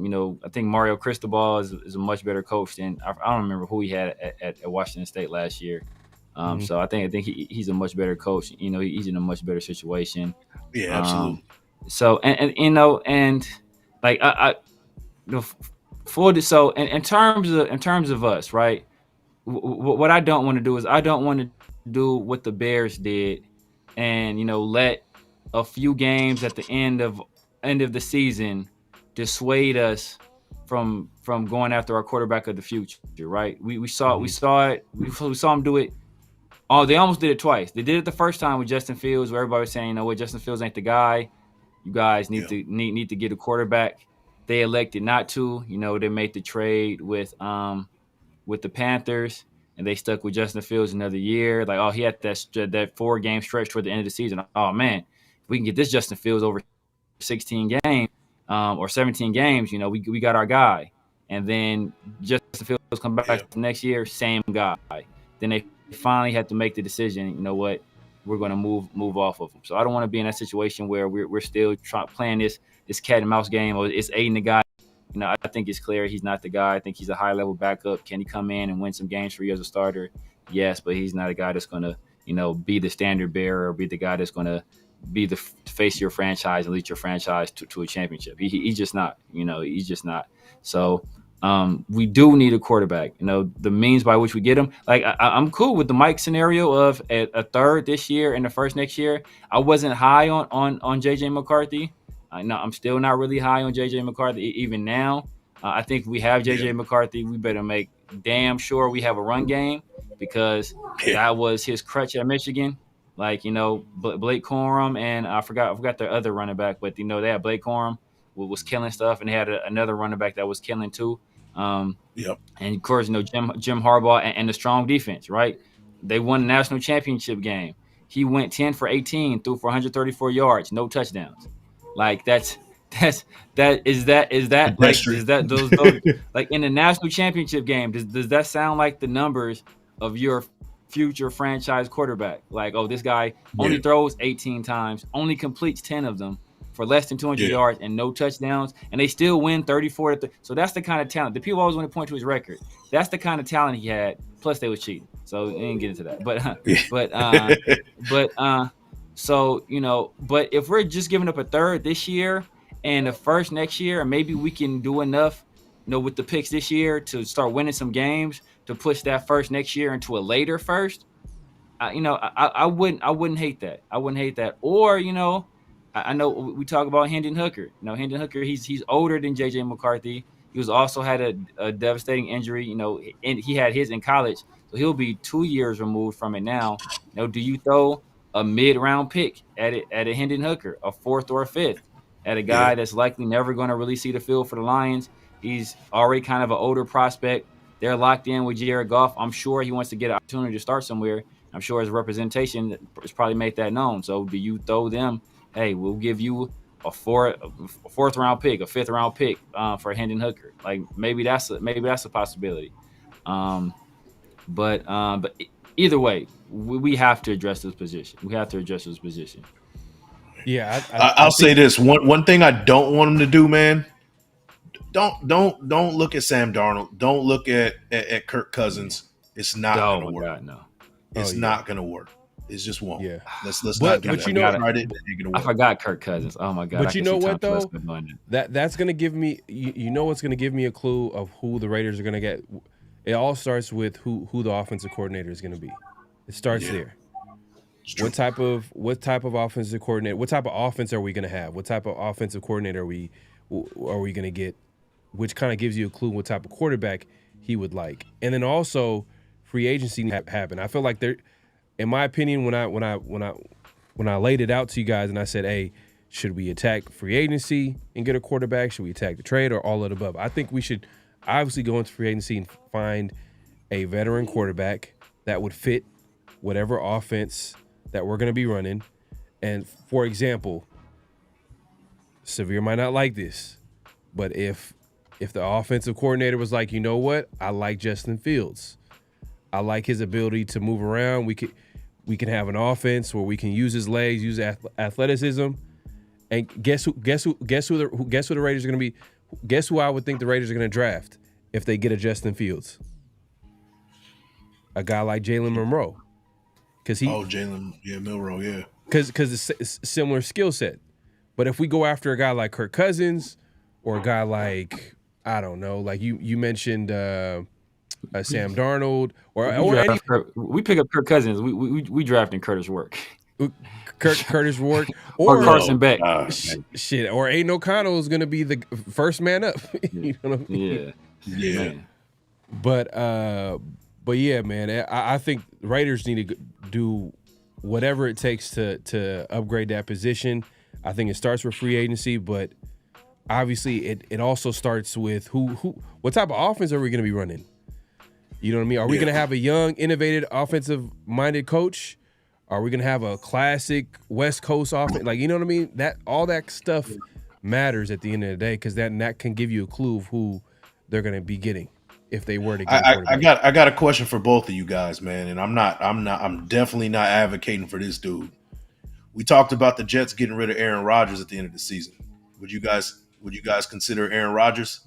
think Mario Cristobal is a much better coach than I don't remember who he had at Washington State last year. So I think he's a much better coach. He's in a much better situation. Yeah, absolutely. So in terms of us, right? What I don't want to do is I don't want to do what the Bears did, and let a few games at the end of the season dissuade us from going after our quarterback of the future, right? We saw it. We saw him do it. Oh, they almost did it twice. They did it the first time with Justin Fields, where everybody was saying, Justin Fields ain't the guy. You guys need to get a quarterback. They elected not to. They made the trade with the Panthers, and they stuck with Justin Fields another year. Like, oh, he had that 4-game stretch toward the end of the season. Oh man, if we can get this Justin Fields over 16 games or 17 games, we got our guy. And then Justin Fields come back the next year, same guy. Then they finally had to make the decision. You know what? we're going to move off of him. So I don't want to be in that situation where we're still playing this cat and mouse game, or it's aiding the guy. You know, I think it's clear he's not the guy. I think he's a high level backup. Can he come in and win some games for you as a starter? Yes, but he's not a guy that's going to, you know, be the standard bearer or be the guy that's going to be the face of your franchise and lead your franchise to a championship. He's just not, you know, he's just not. So we do need a quarterback. You know, the means by which we get him. Like I'm cool with the Mike scenario of a third this year and the first next year. I wasn't high on JJ McCarthy. No, I'm still not really high on JJ McCarthy even now. I think we have JJ McCarthy. We better make damn sure we have a run game, because that was his crutch at Michigan. Like, you know, Blake Corum and I forgot their other running back, but, you know, they had Blake Corum was killing stuff, and they had another running back that was killing too. And of course, you know, Jim Harbaugh and the strong defense, right? They won the national championship game. He went 10 for 18, threw for 134 yards, no touchdowns. Like is that those like in the national championship game, does that sound like the numbers of your future franchise quarterback? Like, oh, this guy only throws 18 times, only completes 10 of them for less than 200 yards and no touchdowns, and they still win 34 to 3. So that's the kind of talent. The people always want to point to his record. That's the kind of talent he had. Plus, they was cheating. So they didn't get into that. So, you know, but if we're just giving up a third this year and the first next year, maybe we can do enough, you know, with the picks this year to start winning some games to push that first next year into a later first. You know, I wouldn't hate that. I wouldn't hate that. Or, you know, I know we talk about Hendon Hooker. You know, Hendon Hooker, he's older than JJ McCarthy. He was also had a devastating injury, you know, and he had his in college. So he'll be 2 years removed from it now. You know, do you throw a mid-round pick at a Hendon Hooker, a fourth or a fifth, at a guy that's likely never going to really see the field for the Lions? He's already kind of an older prospect. They're locked in with Jared Goff. I'm sure he wants to get an opportunity to start somewhere. I'm sure his representation has probably made that known. So do you throw them, hey, we'll give you a fourth round pick, a fifth round pick for Hendon Hooker? Like maybe that's a possibility. But either way, we have to address this position. Yeah, I'll say this one thing I don't want him to do, man. Don't look at Sam Darnold. Don't look at Kirk Cousins. It's not gonna work. God, no. It's not gonna work. It just won't. Yeah. Let's not get you know, I forgot Kirk Cousins. Oh my God. But you know what though? That's gonna give me you know what's gonna give me a clue of who the Raiders are gonna get. It all starts with who the offensive coordinator is gonna be. It starts there. What type of offensive coordinator? What type of offense are we gonna have? What type of offensive coordinator are we gonna get? Which kind of gives you a clue what type of quarterback he would like. And then also free agency happen. I feel like there, in my opinion, when I laid it out to you guys and I said, hey, should we attack free agency and get a quarterback? Should we attack the trade, or all of the above? I think we should obviously go into free agency and find a veteran quarterback that would fit whatever offense that we're going to be running. And for example, Severe might not like this, but if the offensive coordinator was like, you know what, I like Justin Fields. I like his ability to move around. We can have an offense where we can use his legs, use athleticism. And guess who the Raiders are going to be? Guess who I would think the Raiders are going to draft if they get a Justin Fields? A guy like Jalen Monroe. Milroe, yeah. Because it's similar skill set. But if we go after a guy like Kirk Cousins or a guy like, I don't know, like you mentioned Sam Darnold we pick up Kirk Cousins. We drafting Curtis Work. Curtis Ward or Carson Beck. Shit, or Aiden O'Connell is going to be the first man up. You know what I mean? Yeah. Man. But yeah, man, I think Raiders need to do whatever it takes to upgrade that position. I think it starts with free agency, but obviously it also starts with what type of offense are we going to be running? You know what I mean? Are we going to have a young, innovative, offensive-minded coach? Are we going to have a classic West Coast offense? Like, you know what I mean? All that stuff matters at the end of the day, because that can give you a clue of who they're going to be getting. if they were to get a quarterback. I got a question for both of you guys, man, and I'm definitely not advocating for this dude. We talked about the Jets getting rid of Aaron Rodgers at the end of the season. Would you guys consider Aaron Rodgers?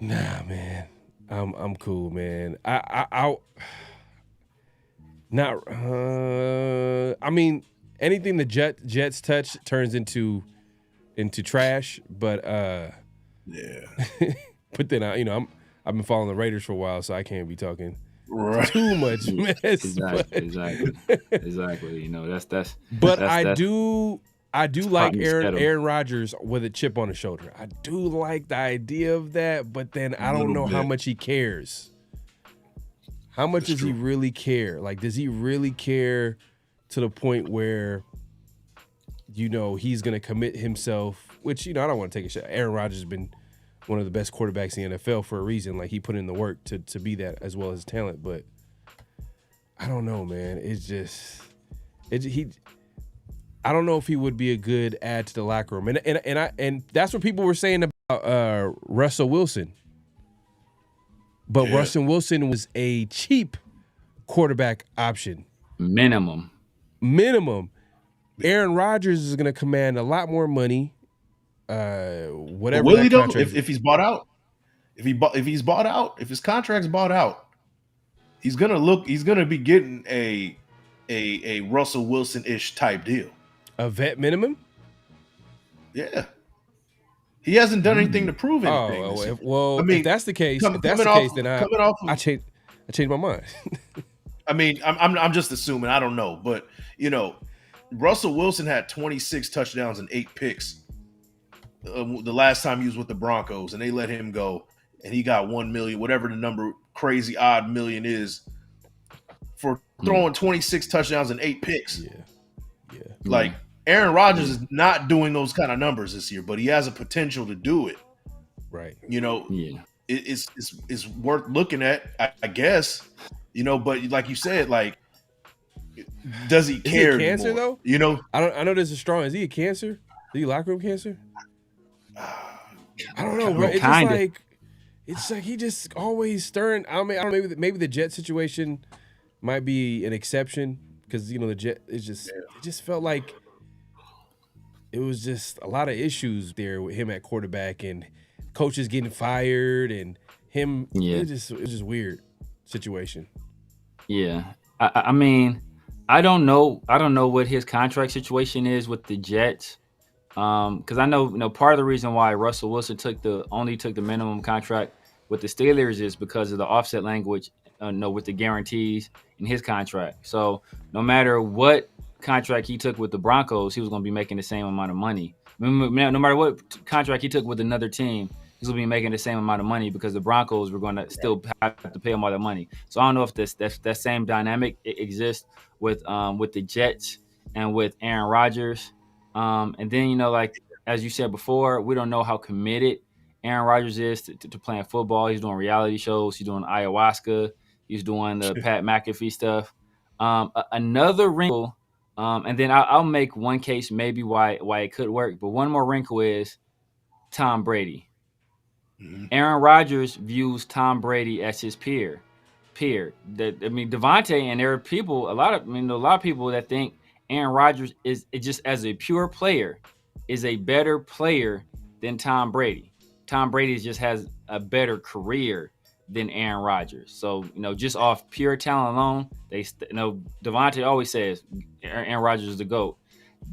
Nah, man. I'm cool, man. I not. I mean, anything the Jets touch turns into trash. But yeah. But then I've been following the Raiders for a while, so I can't be talking too much mess. Exactly. You know, that's. But I do like Aaron Rodgers with a chip on his shoulder. I do like the idea of that, but then I don't know how much he cares. How much does he really care? Like, does he really care to the point where, he's going to commit himself, which, I don't want to take a shot. Aaron Rodgers has been one of the best quarterbacks in the NFL for a reason. Like, he put in the work to be that as well as talent. But I don't know, man. I don't know if he would be a good add to the locker room. And that's what people were saying about Russell Wilson. But Russell Wilson was a cheap quarterback option. Minimum. Aaron Rodgers is going to command a lot more money. Whatever. Will he though? If he's bought out, if he's bought out, if his contract's bought out, he's gonna be getting a Russell Wilson-ish type deal. A vet minimum? Yeah. He hasn't done anything to prove anything. If that's the case, then I changed my mind. I mean, I'm just assuming. I don't know, but Russell Wilson had 26 touchdowns and 8 picks the last time he was with the Broncos, and they let him go, and he got $1 million, whatever the number, crazy odd million is, for throwing 26 touchdowns and 8 picks. Yeah. Like, Aaron Rodgers is not doing those kind of numbers this year, but he has a potential to do it. Right. It's worth looking at, I guess. But like you said, like, does he care? Is he a cancer anymore? though? I know this is strong. Is he a cancer? Is he locker room cancer? I don't know, bro. It's like he just always stirring. I don't know. Maybe the Jet situation might be an exception because the Jet it just felt like it was just a lot of issues there with him at quarterback and coaches getting fired and him. Yeah, it was just weird situation. Yeah, I mean, I don't know what his contract situation is with the Jets. Because I know, part of the reason why Russell Wilson only took the minimum contract with the Steelers is because of the offset language, with the guarantees in his contract. So no matter what contract he took with the Broncos, he was going to be making the same amount of money. No matter what contract he took with another team, he's going to be making the same amount of money because the Broncos were going to still have to pay him all that money. So I don't know if that same dynamic exists with the Jets and with Aaron Rodgers. And then, like, as you said before, we don't know how committed Aaron Rodgers is to playing football. He's doing reality shows. He's doing ayahuasca. He's doing the Pat McAfee stuff. Another wrinkle, and then I'll make one case maybe why it could work. But one more wrinkle is Tom Brady. Mm-hmm. Aaron Rodgers views Tom Brady as his peer. Devontae, and there are a lot of people that think Aaron Rodgers is just as a pure player is a better player than Tom Brady. Tom Brady just has a better career than Aaron Rodgers. So, just off pure talent alone, Devontae always says Aaron Rodgers is the GOAT.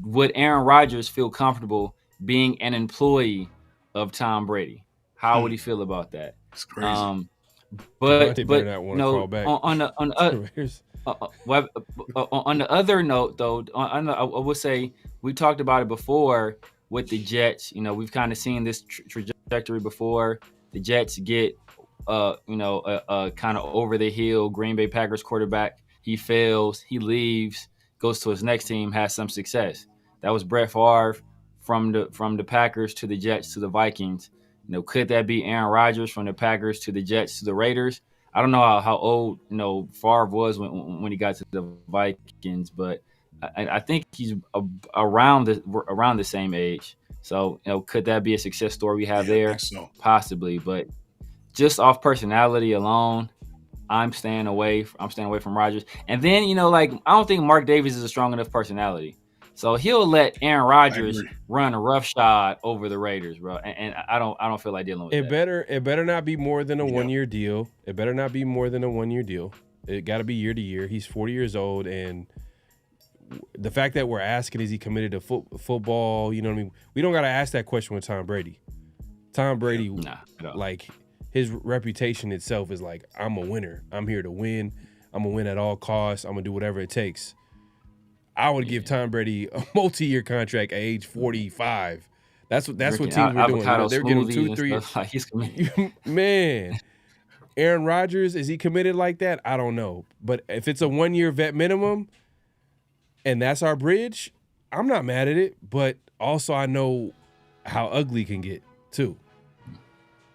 Would Aaron Rodgers feel comfortable being an employee of Tom Brady? How would he feel about that? It's crazy. On the other note, though, I would say we talked about it before with the Jets. We've kind of seen this trajectory before. The Jets get, kind of over the hill Green Bay Packers quarterback. He fails. He leaves. Goes to his next team. Has some success. That was Brett Favre from the Packers to the Jets to the Vikings. Could that be Aaron Rodgers from the Packers to the Jets to the Raiders? I don't know how old Favre was when he got to the Vikings, but I think he's around the same age. So could that be a success story we have there? So. Possibly, but just off personality alone, I'm staying away from Rodgers. And then, I don't think Mark Davis is a strong enough personality. So he'll let Aaron Rodgers run a roughshod over the Raiders, bro. And I don't feel like dealing with that. It better not be more than a 1 year deal. It better not be more than a 1 year deal. It got to be year to year. He's 40 years old, and the fact that we're asking, is he committed to football? You know what I mean? We don't got to ask that question with Tom Brady. Tom Brady, like, his reputation itself is like, I'm a winner. I'm here to win. I'm going to win at all costs. I'm going to do whatever it takes. I would give Tom Brady a multi-year contract at age 45. That's what teams were doing. They're getting 2-3 years. Like he's committed. Man, Aaron Rodgers, is he committed like that? I don't know. But if it's a 1 year vet minimum and that's our bridge, I'm not mad at it. But also I know how ugly it can get too.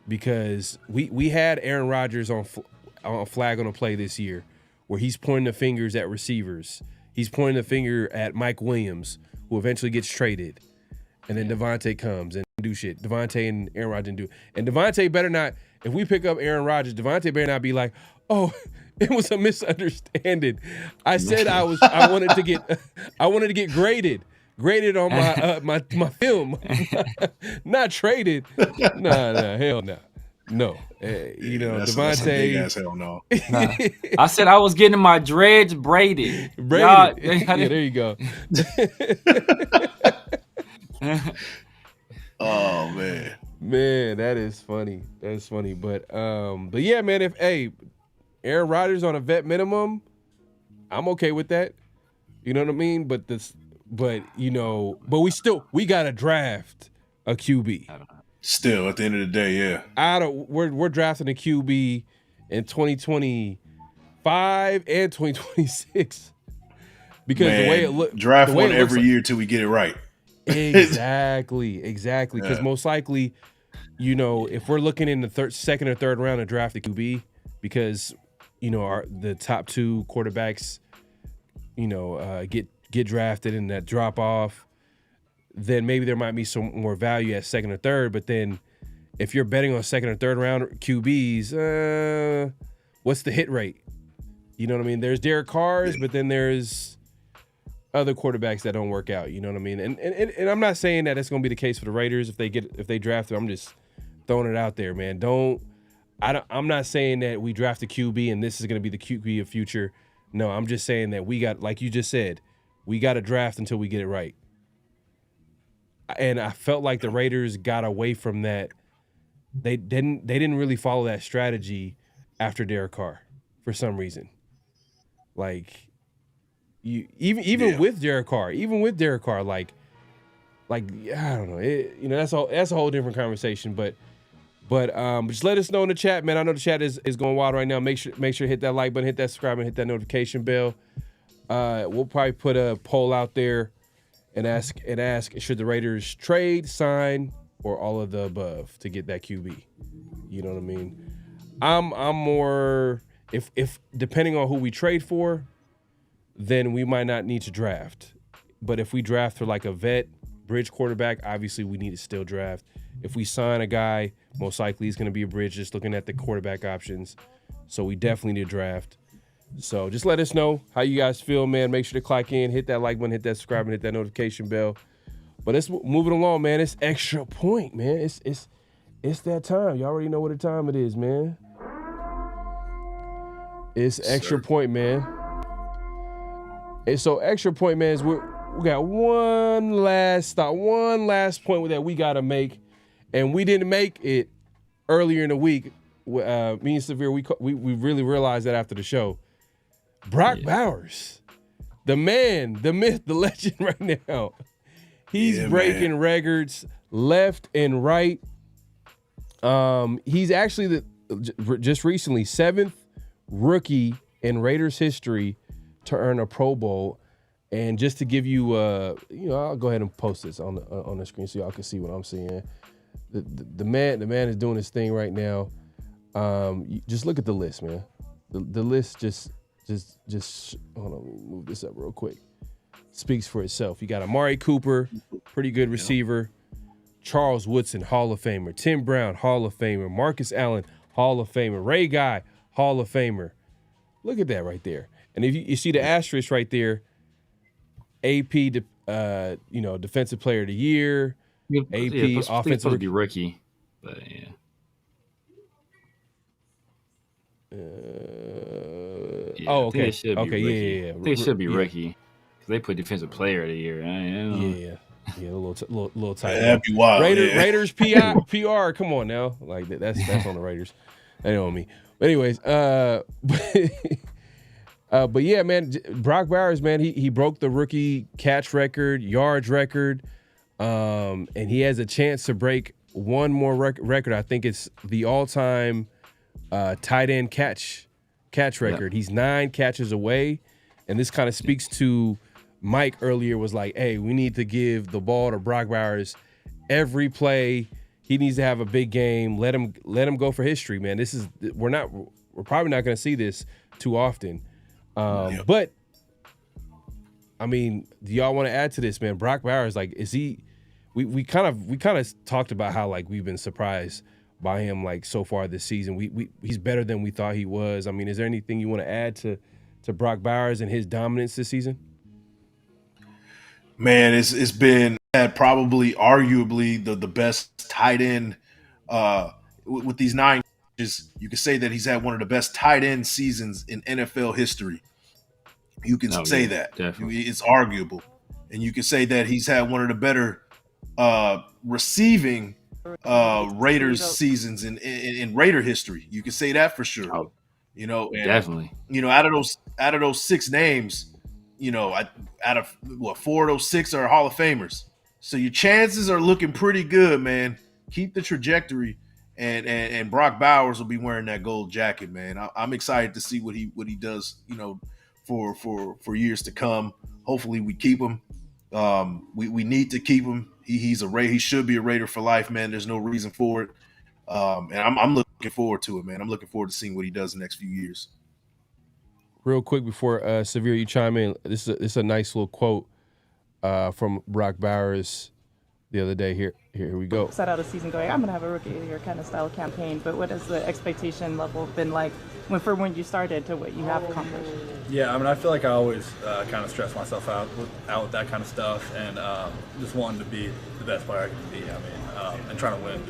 Because we had Aaron Rodgers on a flag on a play this year where he's pointing the fingers at receivers. He's pointing the finger at Mike Williams, who eventually gets traded. And then Devontae comes and do shit. Devontae and Aaron Rodgers do. And Devontae better not, if we pick up Aaron Rodgers, Devontae better not be like, oh, it was a misunderstanding. I said I wanted to get graded on my film, not traded. No, hell no. No, Devontae. Big ass hell no. Nah. I said I was getting my dreads braided. Yeah, there you go. Oh man, that is funny. That's funny, but yeah, man. If Aaron Rodgers on a vet minimum, I'm okay with that. You know what I mean? But we gotta draft a QB. Still, at the end of the day, yeah. We're drafting a QB in 2025 and 2026 because the way it looks. Draft one every year till we get it right. Exactly. Because most likely, if we're looking in the second or third round to draft the QB, because the top two quarterbacks, get drafted and that drop off. Then maybe there might be some more value at second or third. But then if you're betting on second or third round QBs, what's the hit rate? You know what I mean? There's Derek Carr's, but then there's other quarterbacks that don't work out. You know what I mean? And I'm not saying that it's going to be the case for the Raiders if they draft them. I'm just throwing it out there, man. I'm not saying that we draft a QB and this is going to be the QB of future. No, I'm just saying that we got, like you just said, we got to draft until we get it right. And I felt like the Raiders got away from that. They didn't really follow that strategy after Derek Carr for some reason. Like even with Derek Carr, like I don't know. That's a whole different conversation. But just let us know in the chat, man. I know the chat is going wild right now. Make sure to hit that like button, hit that subscribe, and hit that notification bell. We'll probably put a poll out there and ask should the Raiders trade, sign, or all of the above to get that QB. You know what I mean? I'm more if depending on who we trade for, then we might not need to draft. But if we draft for like a vet bridge quarterback, obviously we need to still draft. If we sign a guy, most likely he's going to be a bridge, just looking at the quarterback options. So we definitely need to draft. So just let us know how you guys feel, man. Make sure to click in, hit that like button, hit that subscribe, and hit that notification bell. But let's move it along, man. It's extra point, man. It's that time. You already know what the time it is, man. It's extra point, man. And so extra point, man, is we got one last point that we got to make, and we didn't make it earlier in the week. Me and Severe, we really realized that after the show. Brock Bowers, the man, the myth, the legend right now. He's breaking records left and right. He's actually just recently 7th rookie in Raiders history to earn a Pro Bowl. And just to give you, I'll go ahead and post this on the screen so y'all can see what I'm seeing. The man is doing his thing right now. Just look at the list, man. The list just hold on, let me move this up real quick. Speaks for itself. You got Amari Cooper, pretty good receiver. Charles Woodson, Hall of Famer. Tim Brown, Hall of Famer. Marcus Allen, Hall of Famer. Ray Guy, Hall of Famer. Look at that right there. And if you see the asterisk right there, AP, Defensive Player of the Year, AP Offensive supposed to be rookie, but yeah. Okay. It should be rookie. I think it should be rookie because they put Defensive Player of the Year. Yeah, a little tight. That'd be wild. Raiders PR. Come on now, like that's on the Raiders. That know me. But anyways, but yeah, man, Brock Bowers, man, he broke the rookie catch record, yards record, and he has a chance to break one more record. I think it's the all-time tight end catch record. He's 9 catches away, and this kind of speaks to Mike earlier was like, hey, we need to give the ball to Brock Bowers every play. He needs to have a big game. Let him go for history, man. We're probably not going to see this too often. But I mean, do y'all want to add to this, man? Brock Bowers, like, is he? We kind of talked about how like we've been surprised by him like so far this season. He's better than we thought he was. I mean, is there anything you want to add to Brock Bowers and his dominance this season? Man, it's been probably arguably the best tight end with these 9 catches. You could say that he's had one of the best tight end seasons in NFL history. You can say that. Definitely. It's arguable. And you can say that he's had one of the better receiving Raiders seasons in Raider history. You can say that for sure. Oh, definitely. Out of those 6 names, out of 4 of those 6 are Hall of Famers. So your chances are looking pretty good, man. Keep the trajectory, and Brock Bowers will be wearing that gold jacket, man. I'm excited to see what he does, for years to come. Hopefully we keep him. We need to keep him. He should be a Raider for life, man. There's no reason for it. And I'm looking forward to it, man. I'm looking forward to seeing what he does in the next few years. Real quick before Severe, you chime in. This is a nice little quote from Brock Bowers the other day. Here we go. Set out a season going, I'm going to have a rookie of the year kind of style campaign, but what has the expectation level been like when you started to what you have accomplished? Yeah, I mean, I feel like I always kind of stress myself out with that kind of stuff, and just wanting to be the best player I can be. I mean, and trying to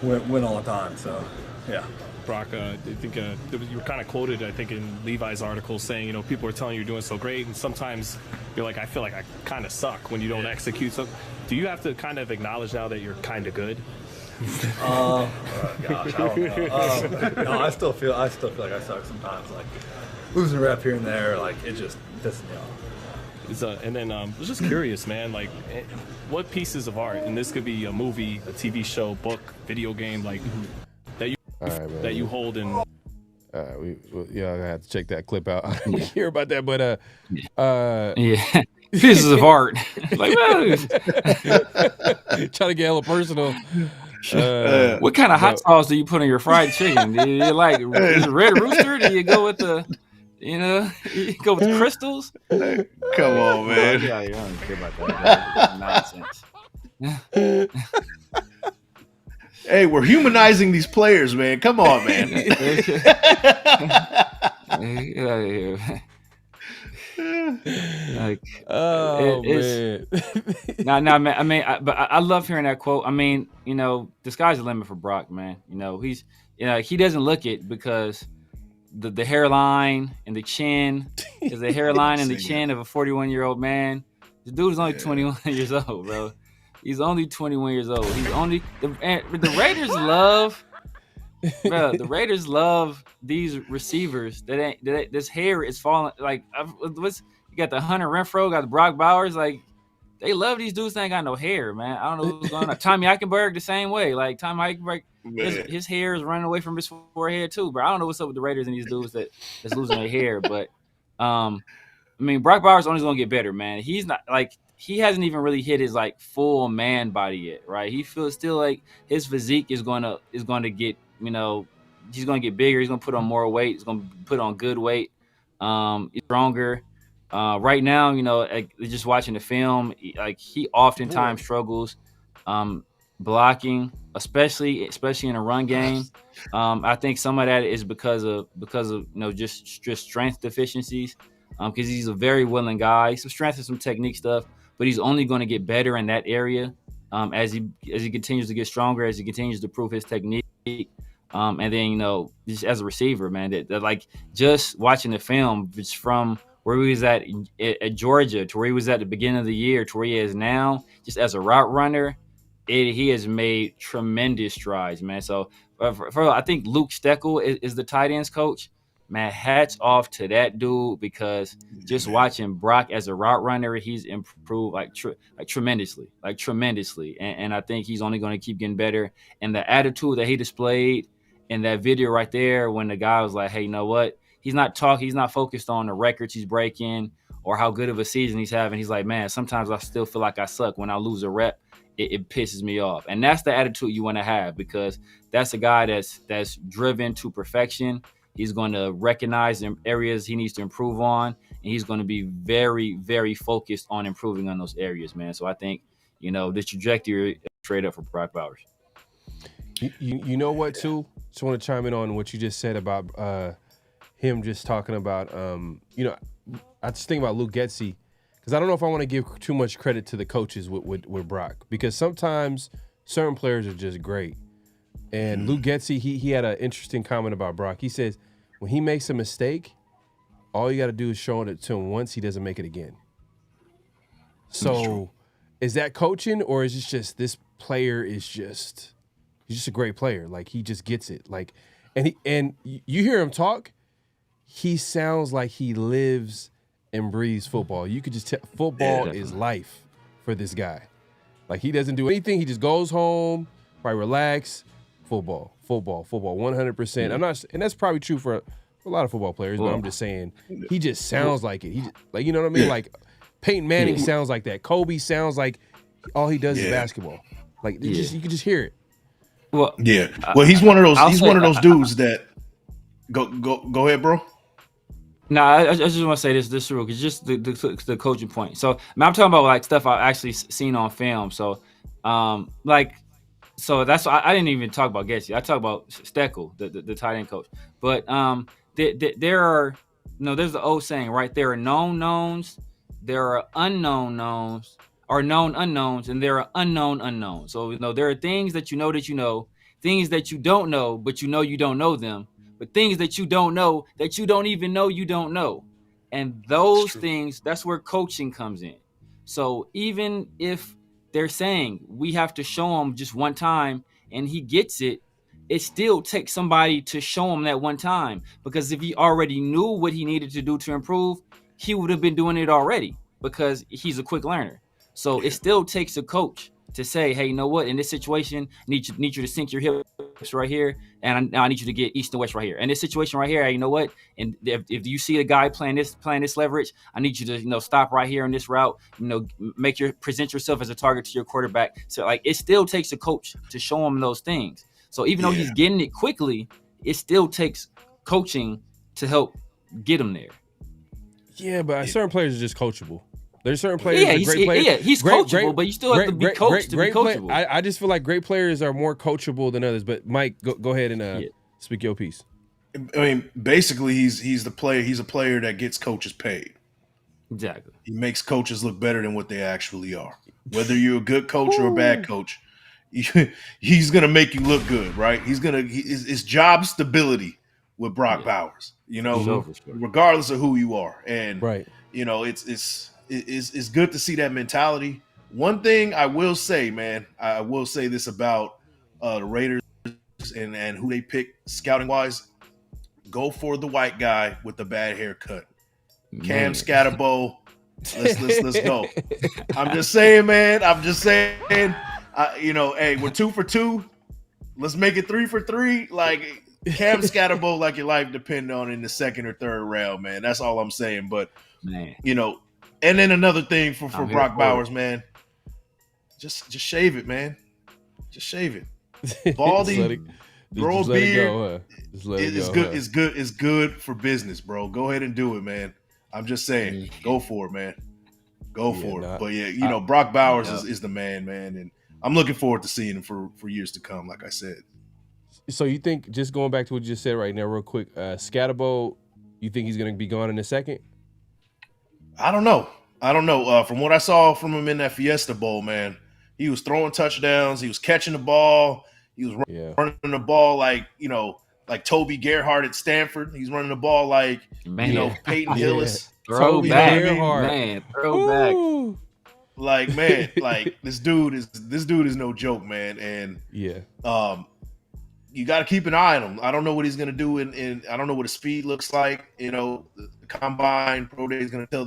win all the time. So, yeah. Brock, I think you were kind of quoted, I think, in Levi's article saying, people are telling you you're doing so great, and sometimes you're like, I feel like I kind of suck when you don't execute. So, do you have to kind of acknowledge now that you're kind of good? Gosh, I don't know. No, I still feel like I suck sometimes. Like losing a rep here and there, like it just pisses me off. And then I was just curious, man, like what pieces of art, and this could be a movie, a TV show, book, video game, like that you hold in. I have to check that clip out. I didn't hear about that, but yeah, pieces of art. Like, trying to get hella personal. What kind of hot sauce do you put on your fried chicken? Do you like Red Rooster? Do you go with the, you go with the crystals? Come on, man. Yeah, I don't care about that. Nonsense. Hey, we're humanizing these players, man. Come on, man. Get out of here. Like, man. No, man. I mean, but I love hearing that quote. I mean, the sky's the limit for Brock, man. He's, he doesn't look it because the hairline and the chin is the hairline and the chin of a 41-year-old man. The dude is only 21 years old, bro. He's only 21 years old. He's only the Raiders love. Bro, the Raiders love these receivers. This hair is falling. Like, you got the Hunter Renfro, got the Brock Bowers. Like, they love these dudes that ain't got no hair, man. I don't know who's going on. Tommy Eichenberg the same way. Like, Tommy Eichenberg, his hair is running away from his forehead too, bro. I don't know what's up with the Raiders and these dudes that's losing their hair, but I mean, Brock Bowers only going to get better, man. He's not like. He hasn't even really hit his like full man body yet, right? He feels still like his physique is going to get, he's going to get bigger. He's going to put on more weight. He's going to put on good weight. He's stronger. Right now, like, just watching the film, like he oftentimes struggles. blocking, especially in a run game. I think some of that is because of just strength deficiencies. Because he's a very willing guy, some strength and some technique stuff, but he's only going to get better in that area as he continues to get stronger, as he continues to prove his technique. And then just as a receiver, man, that like just watching the film, just from where he was at Georgia to where he was at the beginning of the year to where he is now, just as a route runner, he has made tremendous strides, man. So I think Luke Steckel is the tight ends coach. Man, hats off to that dude, because just watching Brock as a route runner, he's improved tremendously. And I think he's only going to keep getting better. And the attitude that he displayed in that video right there, when the guy was like, hey, you know what? He's not focused on the records he's breaking or how good of a season he's having. He's like, man, sometimes I still feel like I suck. When I lose a rep, it pisses me off. And that's the attitude you want to have, because that's a guy that's driven to perfection. He's going to recognize areas he needs to improve on, and he's going to be very, very focused on improving on those areas, man. So I think, the trajectory is straight up for Brock Bowers. You know what, too? Just want to chime in on what you just said about him just talking about, I just think about Luke Getsy, because I don't know if I want to give too much credit to the coaches with Brock, because sometimes certain players are just great. And Luke Getsy, he had an interesting comment about Brock. He says, when he makes a mistake, all you got to do is show it to him once, he doesn't make it again. So is that coaching, or is it just this player he's just a great player? Like, he just gets it. Like, and you hear him talk, he sounds like he lives and breathes football. You could just tell football is life for this guy. Like, he doesn't do anything. He just goes home, probably relax. Football, 100%. I'm not, and that's probably true for a lot of football players, but I'm just saying, he just sounds like it. He just, like, you know what I mean? Like, Peyton Manning sounds like that. Kobe sounds like all he does is basketball. Like, you can just hear it. Well, well, he's one of those. He's one of those dudes that go ahead, bro. No, I just want to say this real, because just the coaching point. So I'm talking about like stuff I've actually seen on film. So, So that's why I didn't even talk about Getsy. I talk about Steckel, the tight end coach. But there are there's the old saying, right? There are known knowns, there are unknown knowns, or known unknowns, and there are unknown unknowns. So there are things that you know, things that you don't know, but you don't know them, but things that you don't know that you don't even know you don't know. And those things, that's where coaching comes in. So even if they're saying we have to show him just one time and he gets it, it still takes somebody to show him that one time, because if he already knew what he needed to do to improve, he would have been doing it already, because he's a quick learner. So it still takes a coach to say, hey, you know what, in this situation, need you to sink your hips right here, and I need you to get east and west right here. In this situation right here, hey, you know what, and if you see a guy playing this leverage, I need you to stop right here on this route, present yourself as a target to your quarterback. So like, it still takes a coach to show him those things. So even though he's getting it quickly, it still takes coaching to help get him there. Yeah, but certain players are just coachable. There's certain players that are great players. Yeah, he's coachable, but you still have to be coached to be coachable. I just feel like great players are more coachable than others. But Mike, go ahead and speak your piece. I mean, basically, he's the player. He's a player that gets coaches paid. Exactly. He makes coaches look better than what they actually are. Whether you're a good coach or a bad coach, he's gonna make you look good, right? It's job stability with Brock Bowers. Regardless of who you are, and it's good to see that mentality. One thing I will say, man, I will say this about the Raiders and who they pick scouting wise. Go for the white guy with the bad haircut, Cam Scatterbo. Let's go. I'm just saying, man. Hey, we're 2 for 2. Let's make it 3 for 3. Like Cam Scatterbo, like your life depend on in the second or third round, man. That's all I'm saying. But and then another thing for Brock Bowers, man. Just shave it, man. Just shave it. Baldy, grow a beard. It's good for business, bro. Go ahead and do it, man. I'm just saying, go for it, man. Go for it. But Brock Bowers is the man, and I'm looking forward to seeing him for years to come. Like I said. So you think, just going back to what you just said right now, real quick, Scatterbo, you think he's going to be gone in a second? I don't know. From what I saw from him in that Fiesta Bowl, man, he was throwing touchdowns. He was catching the ball. He was running the ball like Toby Gerhardt at Stanford. He's running the ball like Peyton Hillis. Throwback, man. Throwback. Ooh. Like, man, like this dude is no joke, man. And you got to keep an eye on him. I don't know what he's gonna do in I don't know what his speed looks like. The combine pro day is gonna tell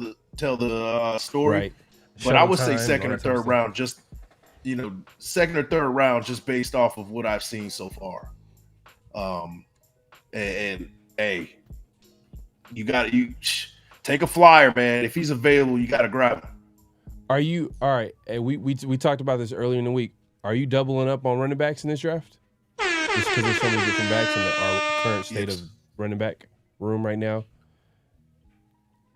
the story. Right. But I would say second or third round, just second or third round, just based off of what I've seen so far. And hey, you take a flyer, man. If he's available, you got to grab him. Are you all right? Hey, we talked about this earlier in the week. Are you doubling up on running backs in this draft? Just because there's so many different backs in our current state of running back room right now.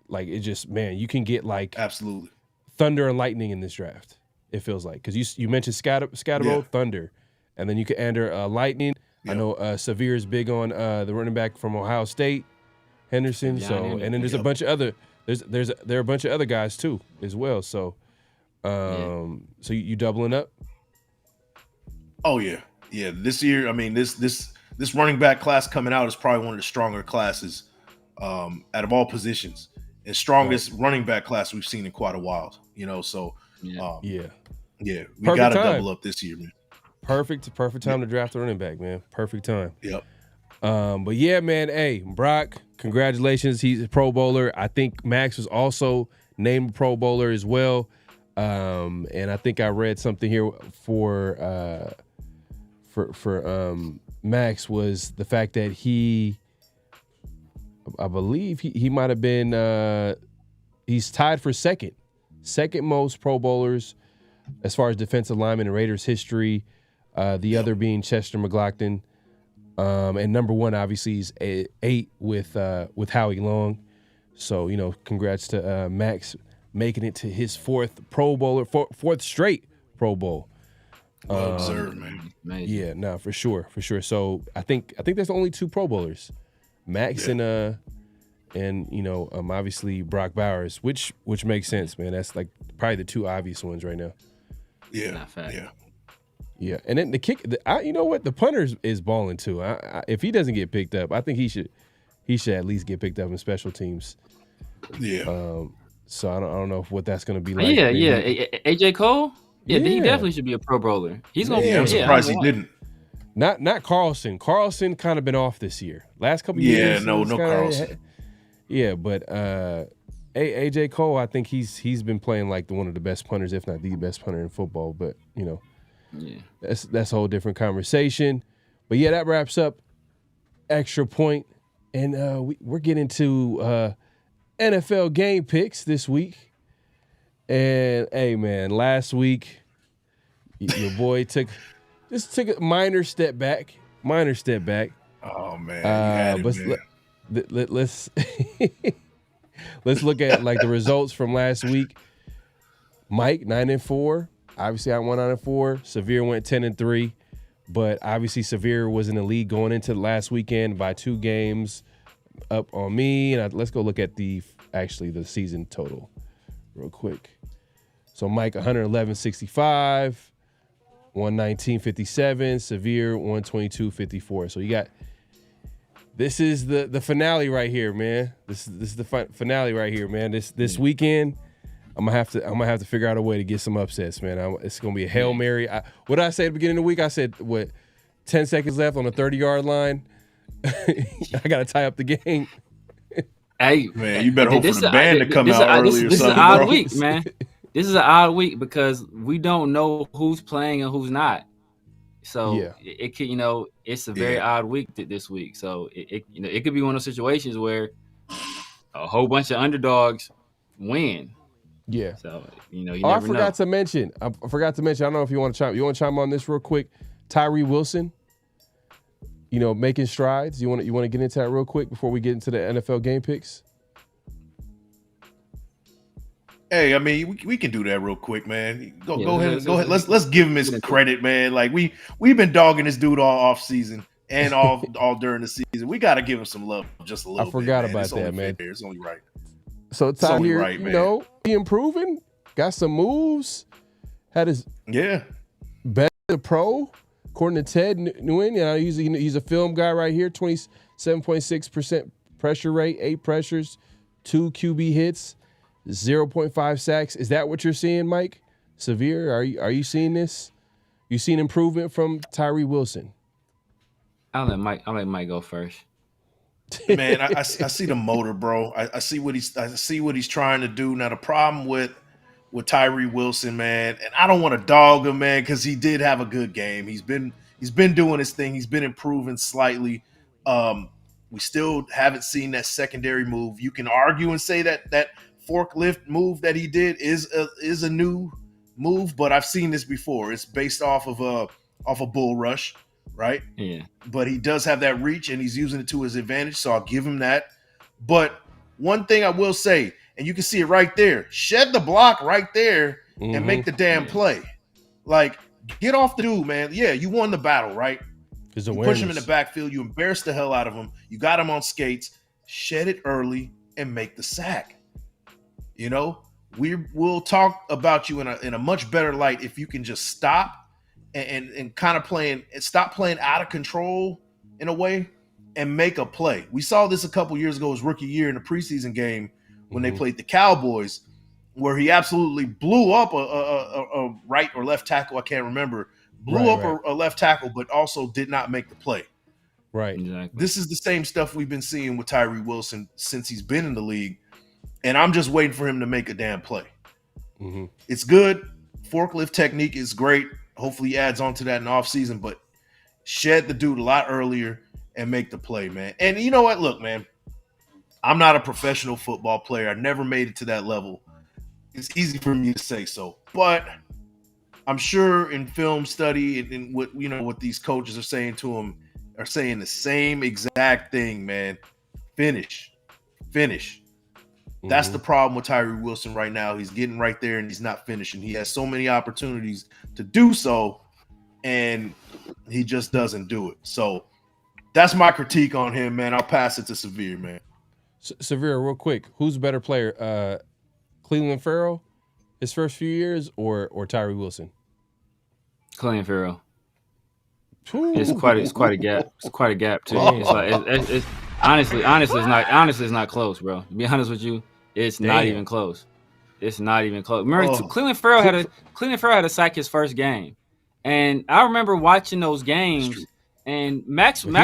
Like, it just, man, you can get like absolutely thunder and lightning in this draft. It feels like, because you mentioned Scatterbo, thunder, and then you can enter lightning. I know Severe is big on the running back from Ohio State, Henderson. And then there's a bunch of other there are a bunch of other guys too as well. So so you doubling up? Oh yeah. This year, I mean, this running back class coming out is probably one of the stronger classes out of all positions, and strongest running back class we've seen in quite a while. So we got to double up this year, man. Perfect time to draft a running back, man. Perfect time. Yep. But yeah, man. Hey, Brock, congratulations. He's a Pro Bowler. I think Max was also named a Pro Bowler as well. And I think I read something here for Max was the fact that I believe he might have been he's tied for second most Pro Bowlers as far as defensive lineman in Raiders history. The other being Chester McLaughlin, and number one obviously is 8 with Howie Long. So congrats to Max making it to his fourth Pro Bowler, fourth straight Pro Bowl. Well observed, man. Amazing. Yeah, no, for sure. So I think there's only 2 Pro Bowlers, Max and obviously Brock Bowers, which makes sense, man. That's like probably the 2 obvious ones right now. Yeah, yeah. And then the kick, you know what? The punter is balling too. If he doesn't get picked up, I think he should at least get picked up in special teams. Yeah. So I don't know what that's going to be like. Yeah. AJ Cole. Yeah, he definitely should be a Pro Bowler. He's gonna. I'm surprised he didn't. Not Carlson. Carlson kind of been off this year. Last couple years. Yeah, no Carlson. Yeah, but AJ Cole, I think he's been playing like one of the best punters, if not the best punter in football. But that's a whole different conversation. But yeah, that wraps up Extra Point, and we're getting to NFL game picks this week. And hey, man, last week your boy took a minor step back. Oh man, let's let's look at like the results from last week. Mike 9-4. Obviously, I went 9-4. Severe went 10-3, but obviously Severe was in the lead going into the last weekend by 2 games up on me. And let's go look at the season total real quick. So Mike 111.65, 119.57, Severe 122.54. So you got, this is the finale right here, man. This is the finale right here, man. This weekend, I'm gonna have to figure out a way to get some upsets, man. It's gonna be a Hail Mary. What did I say at the beginning of the week? I said 10 seconds left on the 30-yard line. I gotta tie up the game. Hey man, you better hope for the band to come out early or something. This is an odd week, man. This is an odd week because we don't know who's playing and who's not. So it could, it's a very odd week this week. So it could be one of those situations where a whole bunch of underdogs win. Yeah. So you never I forgot to mention. I don't know if you want to chime on this real quick. Tyree Wilson, making strides. You want to get into that real quick before we get into the NFL game picks? Hey, I mean, we can do that real quick, man. Go ahead. Let's Let's give him his credit, man. Like we've been dogging this dude all off season and all during the season. We got to give him some love, just a little bit. I forgot man. about It's that, man. Fair. It's only right. So Ty here, right, he improving. Got some moves. Had his best pro according to Ted Nguyen. He's a film guy right here. 27.6% pressure rate, 8 pressures, 2 QB hits. 0.5 sacks. Is that what you're seeing, Mike? Severe? Are you seeing this? You seen improvement from Tyree Wilson? I'll let Mike go first. Man, I see the motor, bro. I see what he's trying to do. Now the problem with Tyree Wilson, man, and I don't want to dog him, man, because he did have a good game. He's been doing his thing. He's been improving slightly. We still haven't seen that secondary move. You can argue and say that forklift move that he did is a new move, but I've seen this before. It's based off of a bull rush, right? Yeah. But he does have that reach and he's using it to his advantage, so I'll give him that. But one thing I will say, and you can see it right there, shed the block right there and make the damn play. Like, get off the dude, man. Yeah, you won the battle, right? You push him in the backfield, you embarrass the hell out of him, you got him on skates, shed it early and make the sack. You know, we'll talk about you in a much better light if you can just stop and kind of stop playing out of control in a way and make a play. We saw this a couple years ago, his rookie year in the preseason game when they played the Cowboys, where he absolutely blew up a right or left tackle. I can't remember. Blew up a left tackle, but also did not make the play. Right. Exactly. This is the same stuff we've been seeing with Tyree Wilson since he's been in the league. And I'm just waiting for him to make a damn play. It's good. Forklift technique is great. Hopefully he adds on to that in the offseason, but shed the dude a lot earlier and make the play, man. And you know what? Look, man, I'm not a professional football player. I never made it to that level. It's easy for me to say so. But I'm sure in film study and what these coaches are saying to him are saying the same exact thing, man. Finish. That's the problem with Tyree Wilson right now. He's getting right there and he's not finishing. He has so many opportunities to do so, and he just doesn't do it. So that's my critique on him, man. I'll pass it to Severe, man. Severe, real quick. Who's a better player, Cleveland Farrell, his first few years, or Tyree Wilson? Cleveland Farrell. It's quite a gap. It's quite a gap too. It's like it's honestly, it's not close, bro. To be honest with you, it's not even close. It's not even close. Remember, Cleveland Farrell had a sack his first game, and I remember watching those games. And Max was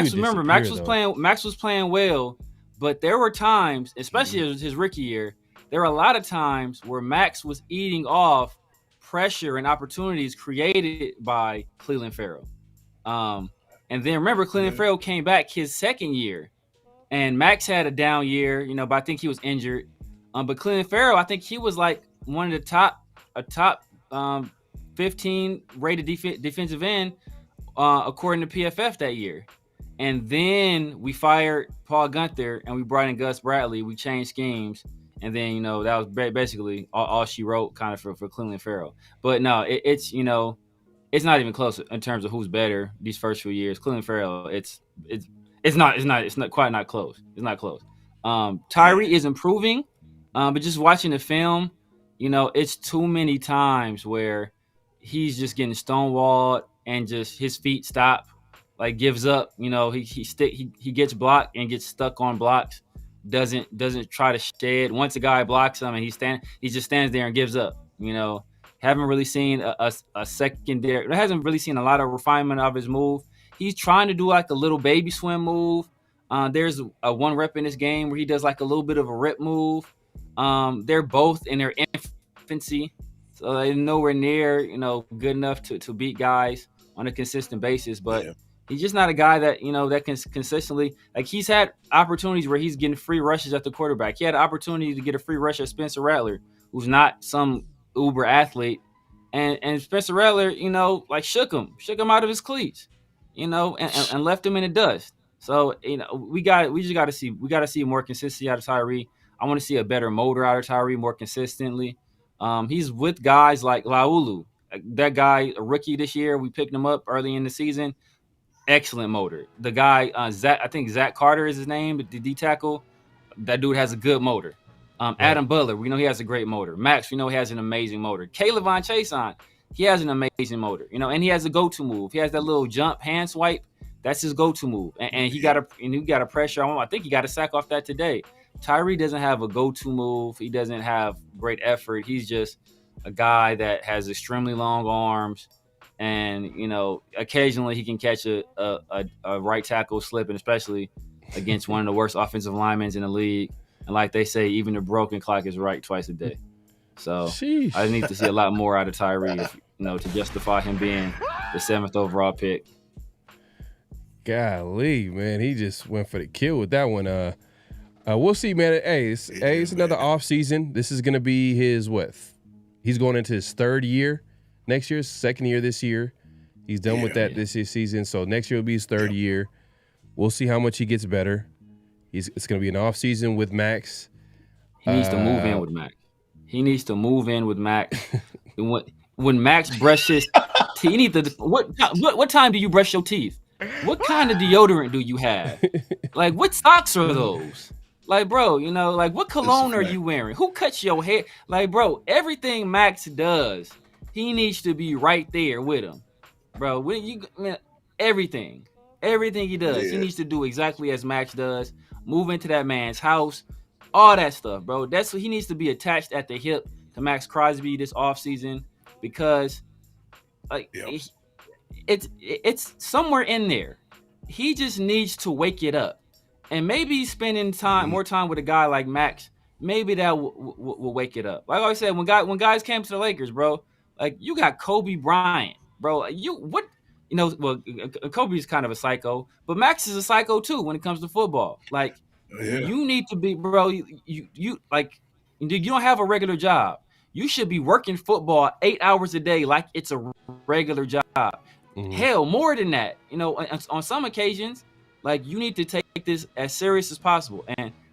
playing well, but there were times, especially his rookie year, there were a lot of times where Max was eating off pressure and opportunities created by Cleveland Farrell. And then remember, Cleveland Farrell came back his second year, and Max had a down year, but I think he was injured. But Cleveland Farrell, I think he was like one of the top 15 rated defensive end, according to PFF that year. And then we fired Paul Gunther and we brought in Gus Bradley. We changed schemes. And then, that was basically all she wrote kind of for Cleveland Farrell. But no, it's not even close in terms of who's better these first few years. Cleveland Farrell, it's not quite close. It's not close. Tyree is improving, but just watching the film, it's too many times where he's just getting stonewalled and just his feet stop, like gives up. He gets blocked and gets stuck on blocks. Doesn't try to shed. Once a guy blocks him and he just stands there and gives up. Haven't really seen a secondary. Hasn't really seen a lot of refinement of his move. He's trying to do like a little baby swim move. There's a one rep in this game where he does like a little bit of a rip move. They're both in their infancy, so they're nowhere near good enough to beat guys on a consistent basis. But he's just not a guy that that can consistently, like, he's had opportunities where he's getting free rushes at the quarterback. He had an opportunity to get a free rush at Spencer Rattler, who's not some uber athlete, and Spencer Rattler, shook him out of his cleats, and left him in the dust. So we just got to see more consistency out of Tyree. I want to see a better motor out of Tyree more consistently. He's with guys like Laulu. That guy, a rookie this year, we picked him up early in the season. Excellent motor. The guy, Zach, I think Zach Carter is his name, the D tackle. That dude has a good motor. Adam Butler, we know he has a great motor. Max, we know he has an amazing motor. Caleb Von Chason, he has an amazing motor. And he has a go-to move. He has that little jump hand swipe. That's his go-to move. And he got a pressure on him. I think he got a sack off that today. Tyree doesn't have a go-to move. He doesn't have great effort. He's just a guy that has extremely long arms. And, occasionally he can catch a right tackle slipping, especially against one of the worst offensive linemen in the league. And like they say, even the broken clock is right twice a day. So Sheesh. I need to see a lot more out of Tyree, to justify him being the 7th overall pick. Golly, man, he just went for the kill with that one. We'll see, man. Hey, it's another off season. This is gonna be his what? He's going into his 3rd year. Next year's 2nd year this year. He's done with that this season. So next year will be his 3rd year. We'll see how much he gets better. It's going to be an off season with Max. He needs to move in with Max. When Max brushes teeth, what time do you brush your teeth? What kind of deodorant do you have? Like, what socks are those? Like, bro, what cologne are you wearing? Who cuts your hair? Like, bro, everything Max does, he needs to be right there with him, bro. Everything he does, he needs to do exactly as Max does. Move into that man's house, all that stuff, bro. That's what he needs to be attached at the hip to Max Crosby this offseason because, it's somewhere in there. He just needs to wake it up, and maybe spending more time with a guy like Max, maybe that will wake it up. Like I said, when guys came to the Lakers, bro, like you got Kobe Bryant, bro. Kobe's kind of a psycho, but Max is a psycho too when it comes to football. Like, you need to be, bro. You don't have a regular job. You should be working football 8 hours a day like it's a regular job. Mm-hmm. Hell, more than that. On some occasions, like you need to take this as serious as possible.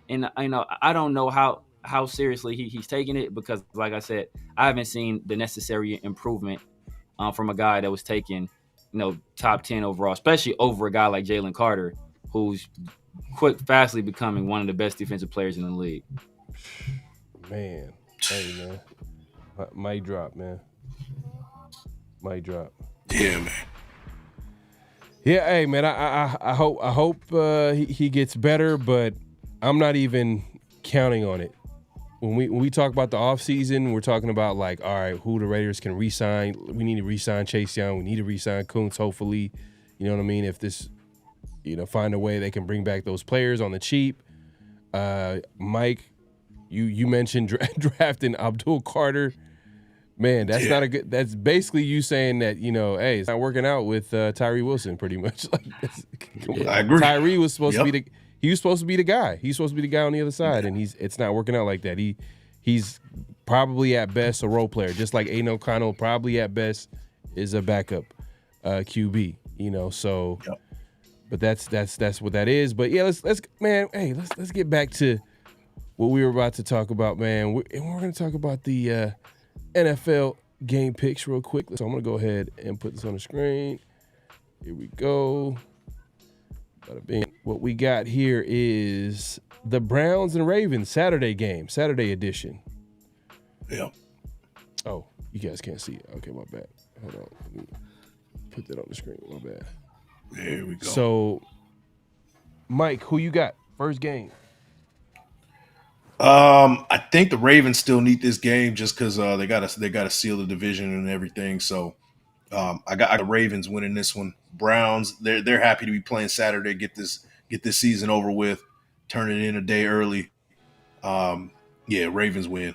And I don't know how seriously he's taking it because, like I said, I haven't seen the necessary improvement from a guy that was taken, top 10 overall, especially over a guy like Jalen Carter, who's fastly becoming one of the best defensive players in the league. Man, hey man, mic drop, man. Mic drop. Yeah, man. Yeah, hey man, I hope he gets better, but I'm not even counting on it. When we talk about the offseason, we're talking about like, all right, who the Raiders can re-sign. We need to re-sign Chase Young. We need to re-sign Kuntz, hopefully. You know what I mean? If this, find a way they can bring back those players on the cheap. Mike, you mentioned drafting Abdul Carter. Man, that's not a good. That's basically you saying that hey, it's not working out with Tyree Wilson, pretty much. I agree. Tyree was supposed to be he was supposed to be the guy. He's supposed to be the guy on the other side, and it's not working out like that. He's probably at best a role player, just like Aiden O'Connell probably at best is a backup QB. So. Yep. But that's what that is. But yeah, let's get back to what we were about to talk about, man. We're going to talk about the NFL game picks real quick. So I'm going to go ahead and put this on the screen. Here we go. What we got here is the Browns and Ravens Saturday game, Saturday edition. Yeah. Oh, you guys can't see it. Okay, my bad. Hold on. Let me put that on the screen. My bad. There we go. So, Mike, who you got? First game. I think the Ravens still need this game just because they got to seal the division and everything. So, I got the Ravens winning this one. Browns, they're happy to be playing Saturday. Get this season over with. Turn it in a day early. Ravens win.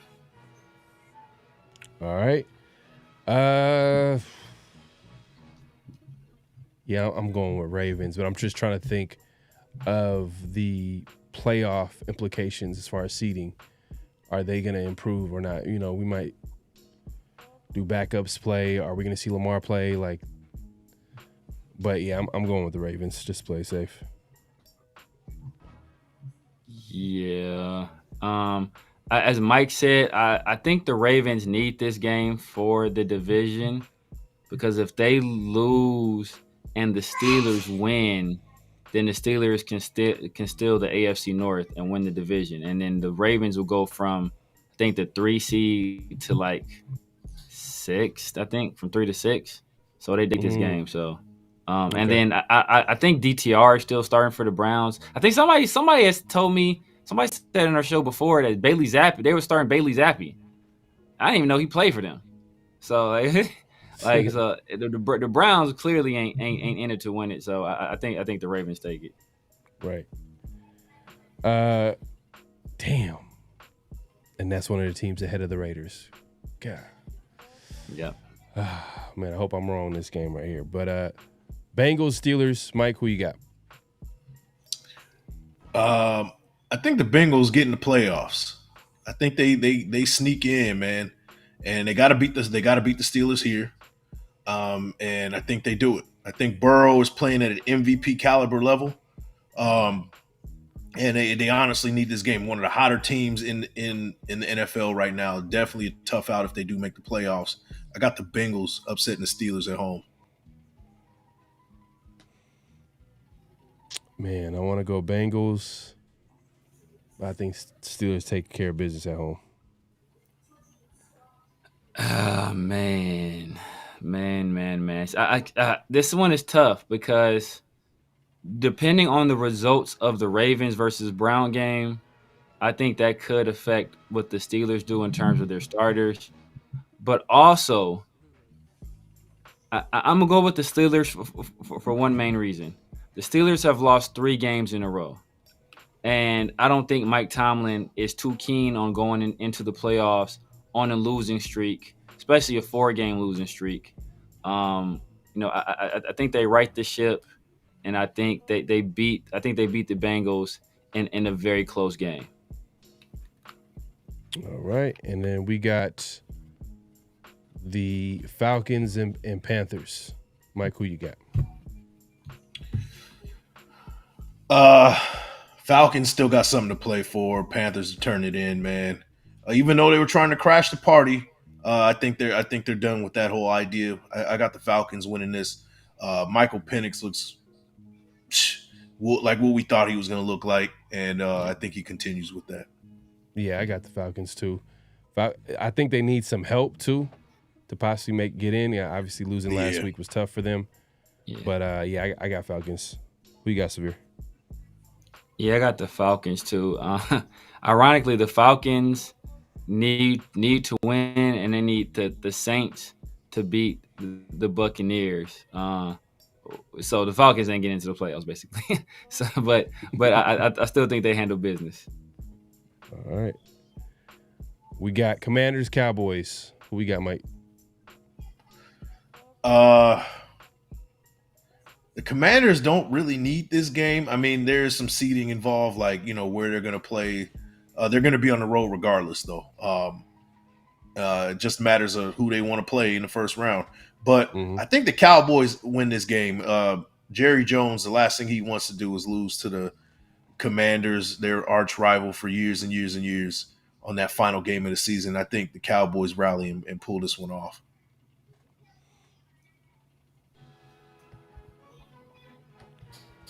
All right. Yeah, I'm going with Ravens, but I'm just trying to think of the playoff implications as far as seeding. Are they going to improve or not? We might do backups play. Are we going to see Lamar play? But yeah, I'm going with the Ravens. Just play safe. Yeah. as Mike said, I think the Ravens need this game for the division, because if they lose and the Steelers win, then the Steelers can steal the AFC North and win the division, and then the Ravens will go from, I think, the 3 seed to like 6th. I think from 3 to 6. So they take this game. So, and then I think DTR is still starting for the Browns. I think somebody has told me, somebody said in our show before that Bailey Zappi, they were starting Bailey Zappi. I didn't even know he played for them. So like so the Browns clearly ain't in it to win it. So I think the Ravens take it. Right. Damn. And that's one of the teams ahead of the Raiders. God. Yeah. Man, I hope I'm wrong in this game right here. But Bengals, Steelers, Mike, who you got? I think the Bengals get in the playoffs. I think they sneak in, man, and they got to beat the Steelers here. And I think they do it. I think Burrow is playing at an MVP caliber level. And they honestly need this game. One of the hotter teams in the NFL right now. Definitely a tough out if they do make the playoffs. I got the Bengals upsetting the Steelers at home. Man, I want to go Bengals. I think Steelers take care of business at home. Man. This one is tough because depending on the results of the Ravens versus Brown game, I think that could affect what the Steelers do in terms of their starters. But also, I'm going to go with the Steelers for one main reason. The Steelers have lost 3 games in a row. And I don't think Mike Tomlin is too keen on going into the playoffs on a losing streak, especially a 4-game losing streak. I think they right the ship, and I think they beat the Bengals in a very close game. All right, and then we got the Falcons and Panthers. Mike, who you got? Falcons still got something to play for. Panthers to turn it in, man. Even though they were trying to crash the party, I think they're done with that whole idea. I got the Falcons winning this. Michael Penix looks like what we thought he was going to look like, and I think he continues with that. Yeah, I got the Falcons too. I think they need some help too to possibly get in. Yeah, obviously losing last week was tough for them. Yeah. But I got Falcons. Who you got, Severe? Yeah, I got the Falcons too. Ironically, the Falcons need to win, and they need the Saints to beat the Buccaneers. So the Falcons ain't getting into the playoffs, basically. But I still think they handle business. All right. We got Commanders, Cowboys. Who we got, Mike? The Commanders don't really need this game. I mean, there's some seeding involved, like, where they're going to play. They're going to be on the road regardless, though. It just matters of who they want to play in the first round. But I think the Cowboys win this game. Jerry Jones, the last thing he wants to do is lose to the Commanders, their arch rival for years and years and years, on that final game of the season. I think the Cowboys rally and pull this one off.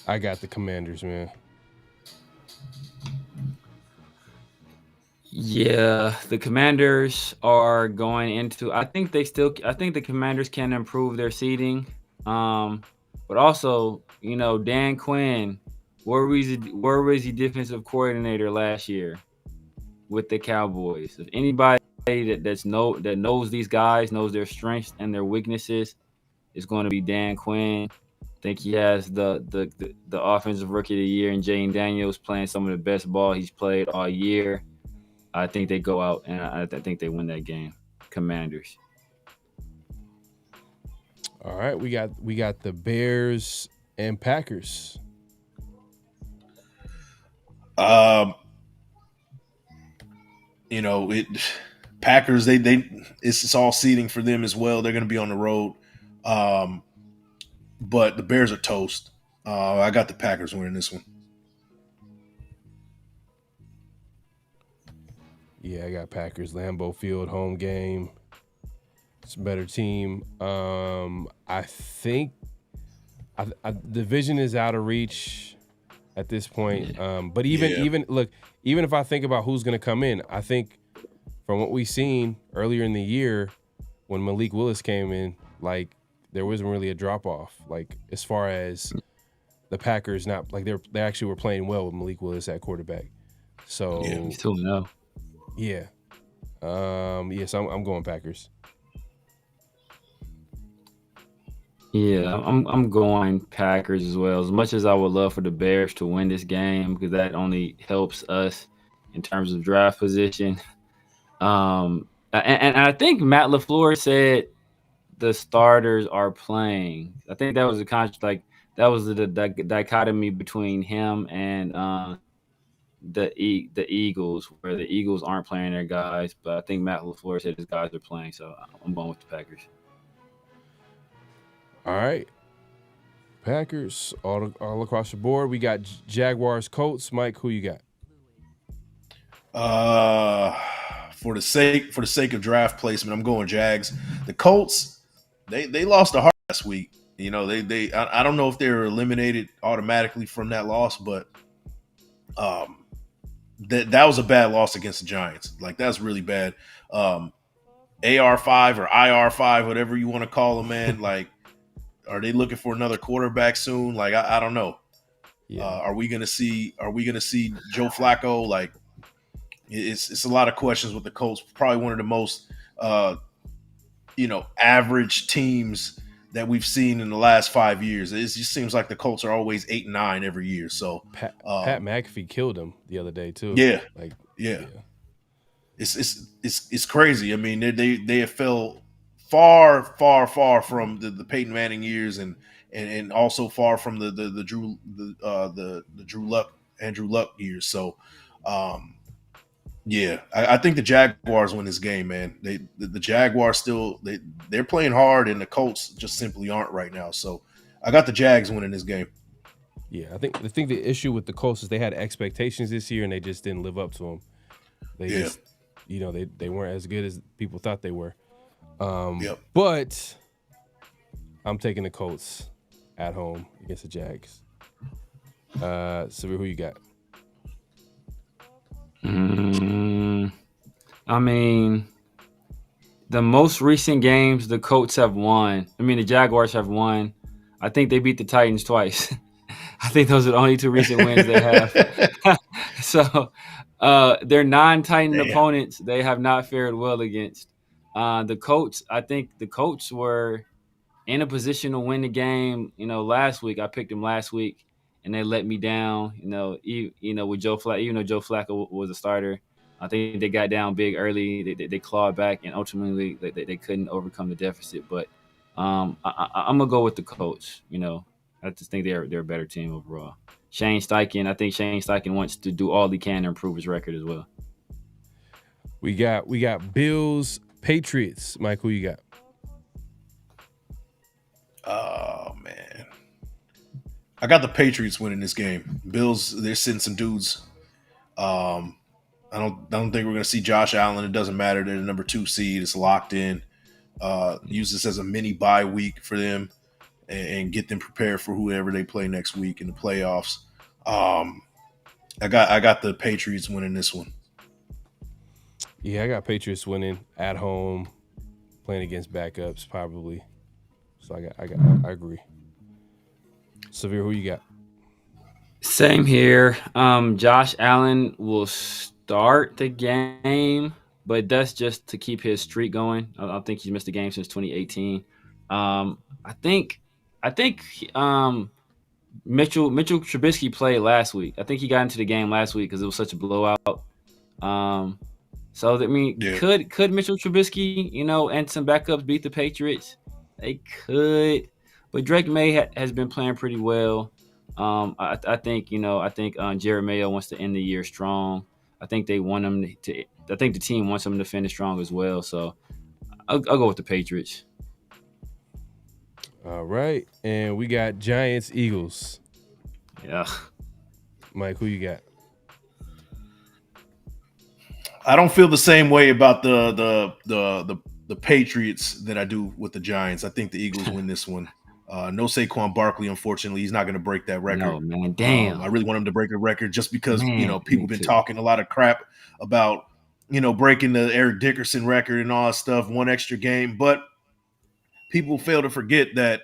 I got the Commanders, man. Yeah, the Commanders are going into. I think the Commanders can improve their seeding, but also, Dan Quinn, where was he defensive coordinator last year with the Cowboys? If anybody that knows these guys, knows their strengths and their weaknesses, it's going to be Dan Quinn. I think he has the offensive rookie of the year, and Jayden Daniels playing some of the best ball he's played all year. I think they go out, and I think they win that game. Commanders. All right, we got the Bears and Packers. Packers, it's all seeding for them as well. They're going to be on the road. But the Bears are toast. I got the Packers winning this one. Yeah, I got Packers. Lambeau Field, home game. It's a better team. I think division is out of reach at this point. But even if I think about who's going to come in, I think from what we've seen earlier in the year when Malik Willis came in, like there wasn't really a drop off. Like as far as the Packers, not like they actually were playing well with Malik Willis at quarterback. So he's 2-0. Yeah. So I'm going Packers. Yeah, I'm going Packers as well. As much as I would love for the Bears to win this game, because that only helps us in terms of draft position. And I think Matt LaFleur said the starters are playing. I think that was that was the dichotomy between him and the Eagles, where the Eagles aren't playing their guys, but I think Matt LaFleur said his guys are playing, so I'm going with the Packers. All right. Packers all across the board. We got Jaguars, Colts. Mike, who you got? For the sake of draft placement, I'm going Jags. The Colts, they lost the heart last week. You know, I don't know if they were eliminated automatically from that loss, but that was a bad loss against the Giants. Like that's really bad. AR5 or IR5, whatever you want to call them, man. Like, are they looking for another quarterback soon? Like, I don't know. Yeah. Are we gonna see Joe Flacco? Like, it's a lot of questions with the Colts. Probably one of the most average teams that we've seen in the last 5 years. It just seems like the Colts are always 8-9 every year. So Pat McAfee killed him the other day too. Yeah, yeah. It's crazy. I mean, they have fell far from the Peyton Manning years and also far from the Andrew Luck years. So I think the Jaguars win this game, man. The Jaguars they're playing hard, and the Colts just simply aren't right now. So I got the Jags winning this game. Yeah, I think the issue with the Colts is they had expectations this year and they just didn't live up to them. Just they weren't as good as people thought they were. But I'm taking the Colts at home against the Jags. So who you got? I mean, the most recent games the Colts have won. I mean, the Jaguars have won. I think they beat the Titans twice. I think those are the only two recent wins they have. So their non-Titan opponents, they have not fared well against. The Colts, I think the Colts were in a position to win the game. Last week I picked them last week, and they let me down. With Joe Flacco, even though Joe Flacco was a starter, I think they got down big early. They clawed back, and ultimately they couldn't overcome the deficit. But I'm gonna go with the Colts. I just think they're a better team overall. I think Shane Steichen wants to do all he can to improve his record as well. We got Bills, Patriots. Mike, who you got? Oh man, I got the Patriots winning this game. Bills, they're sitting some dudes. I don't think we're gonna see Josh Allen. It doesn't matter. They're the number 2 seed. It's locked in. Use this as a mini bye week for them and get them prepared for whoever they play next week in the playoffs. I got the Patriots winning this one. Yeah, I got Patriots winning at home, playing against backups probably. So I agree. Severe, who you got? Same here. Josh Allen will start the game, but that's just to keep his streak going. I think he's missed a game since 2018. I think Mitchell Trubisky played last week. I think he got into the game last week because it was such a blowout. Could Mitchell Trubisky, and some backups beat the Patriots? They could, but Drake May has been playing pretty well. I think Jared Mayo wants to end the year strong. I think they want him to. I think the team wants him to finish strong as well. So I'll go with the Patriots. All right, and we got Giants, Eagles. Yeah, Mike, who you got? I don't feel the same way about the Patriots that I do with the Giants. I think the Eagles win this one. No Saquon Barkley, unfortunately, he's not going to break that record. No, man, damn. I really want him to break a record just because Man, people me have been too. talking a lot of crap about breaking the Eric Dickerson record and all that stuff, one extra game. But people fail to forget that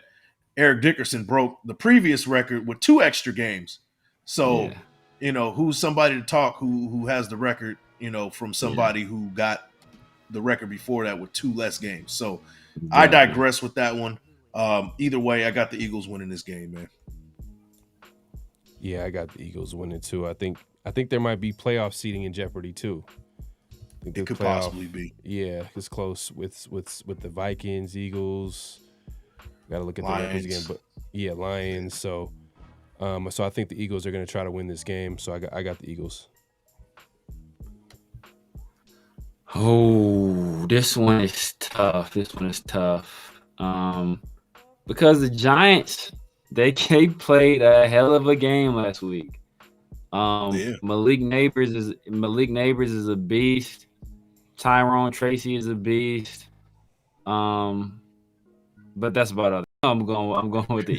Eric Dickerson broke the previous record with 2 extra games. So, who's somebody to talk who has the record, from somebody who got the record before that with 2 less games. So I digress with that one. Either way, I got the Eagles winning this game, man. Yeah, I got the Eagles winning too. I think there might be playoff seeding in jeopardy too. I think it could possibly be. Yeah, it's close with the Vikings, Eagles. Got to look at the records again, but Lions. So I think the Eagles are going to try to win this game. So I got the Eagles. Oh, this one is tough. Because the Giants, they played a hell of a game last week. Malik Neighbors is a beast. Tyrone Tracy is a beast. But that's about all. I'm going with the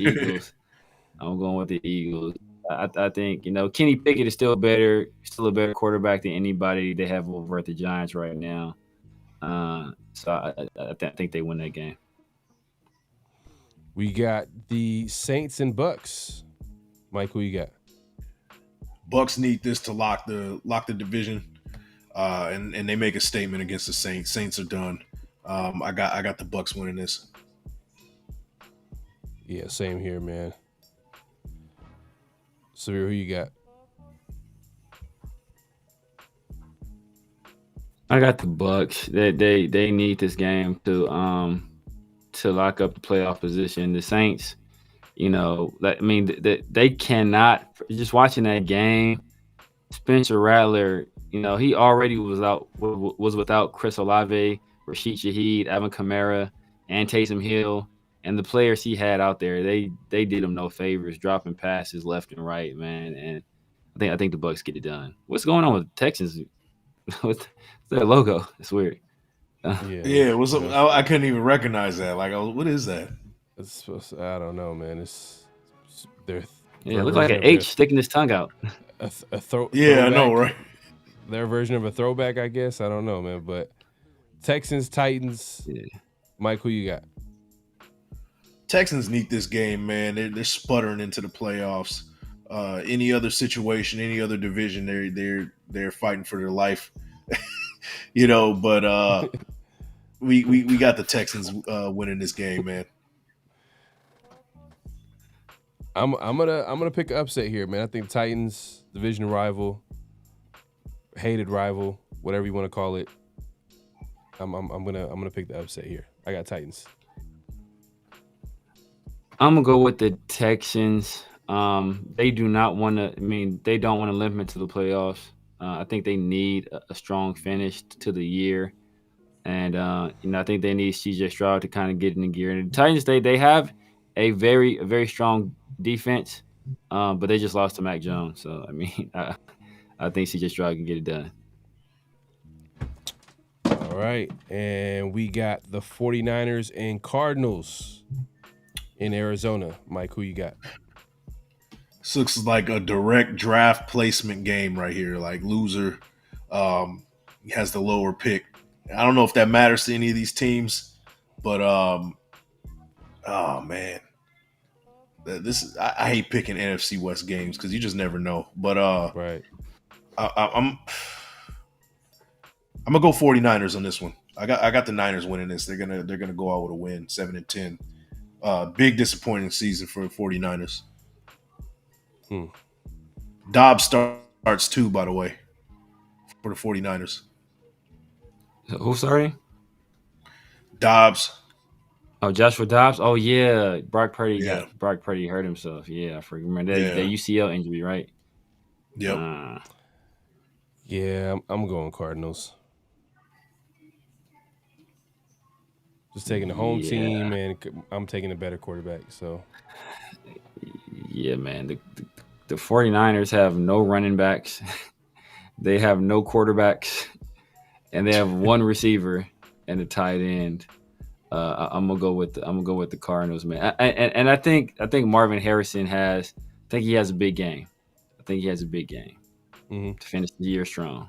Eagles. I think Kenny Pickett is still a better quarterback than anybody they have over at the Giants right now. So I think they win that game. We got the Saints and Bucks. Mike, who you got? Bucks need this to lock the division, and they make a statement against the Saints. Saints are done. I got the Bucks winning this. Yeah, same here, man. So who you got? I got the Bucks. They need this game to lock up the playoff position. The Saints, they cannot. Just watching that game, Spencer Rattler, he already was without Chris Olave, Rashid Shaheed, Alvin Kamara, and Taysom Hill. And the players he had out there, they did him no favors, dropping passes left and right, man. And I think the Bucks get it done. What's going on with the Texans? With their logo? It's weird. I couldn't even recognize that. Like, what is that? It's supposed to, I don't know, man. It looked like an H sticking his tongue out. I know, right? Their version of a throwback, I guess. I don't know, man. But Texans, Titans. Yeah. Mike, who you got? Texans need this game, man. They're sputtering into the playoffs. Any other situation, any other division, they're fighting for their life. But we got the Texans winning this game, man. I'm gonna pick an upset here, man. I think Titans, division rival, hated rival, whatever you want to call it. I'm gonna pick the upset here. I got Titans. I'm gonna go with the Texans. They do not want to. They don't want to limp into the playoffs. I think they need a strong finish to the year, and I think they need CJ Stroud to kind of get in the gear. And the Titans, they have a very strong defense, but they just lost to Mac Jones. So I think CJ Stroud can get it done. All right, and we got the 49ers and Cardinals in Arizona. Mike, who you got? This looks like a direct draft placement game right here. Like, loser has the lower pick. I don't know if that matters to any of these teams, but oh man, I hate picking NFC West games because you just never know. But right, I'm gonna go 49ers on this one. I got the Niners winning this. They're gonna go out with a win, 7-10. Big disappointing season for the 49ers. Dobbs starts too, by the way, for the 49ers. Who, sorry? Dobbs. Oh, Joshua Dobbs? Oh, yeah. Brock Purdy hurt himself. Yeah, I remember that UCL injury, right? Yep. Yeah, I'm going Cardinals. Just taking the home team, and I'm taking a better quarterback. So, yeah, man. The 49ers have no running backs. They have no quarterbacks. and they have one receiver and a tight end. I'm gonna go with the Cardinals, man. I think Marvin Harrison has. I think he has a big game. To finish the year strong.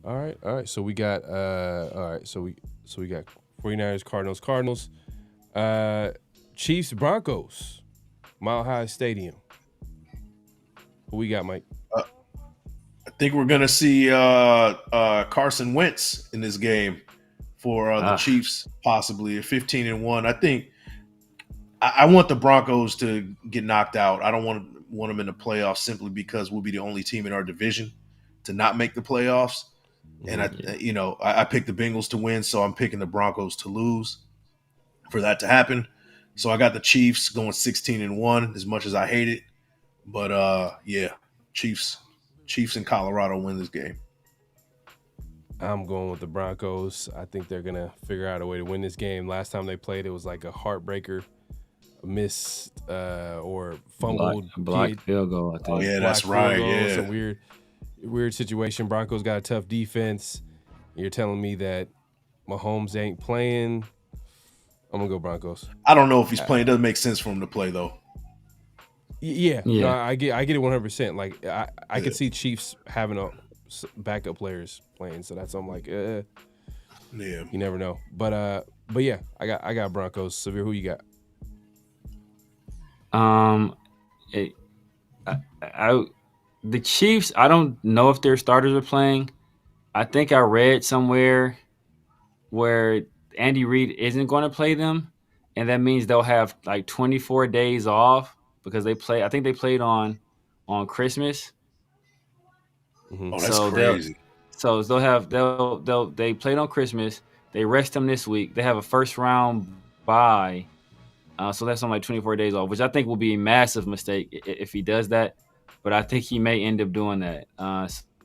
All right. So we got So we got 49ers, Cardinals, Chiefs, Broncos, Mile High Stadium. Who we got, Mike? I think we're gonna see Carson Wentz in this game for the Chiefs, possibly at 15-1. I think I want the Broncos to get knocked out. I don't want them in the playoffs simply because we'll be the only team in our division to not make the playoffs. And I picked the Bengals to win, so I'm picking the Broncos to lose for that to happen. So I got the Chiefs going 16-1, as much as I hate it. But Chiefs in Colorado win this game. I'm going with the Broncos. I think they're gonna figure out a way to win this game. Last time they played, it was like a heartbreaker, missed or fumbled blocked field goal. I think. Oh yeah, that's right. Yeah, some weird situation. Broncos got a tough defense. You're telling me that Mahomes ain't playing? I'm gonna go Broncos. I don't know if he's playing. It doesn't make sense for him to play though. Yeah. No, I get it 100%. Like I could see Chiefs having a backup players playing, so that's I'm like, yeah, you never know. But yeah, I got Broncos. Severe, who you got? The Chiefs, I don't know if their starters are playing. I think I read somewhere where Andy Reid isn't going to play them, and that means they'll have like 24 days off because they play. I think they played on Christmas. Oh, that's crazy. So they played on Christmas. They rest them this week. They have a first round bye. So that's on like 24 days off, which I think will be a massive mistake if he does that. But I think he may end up doing that.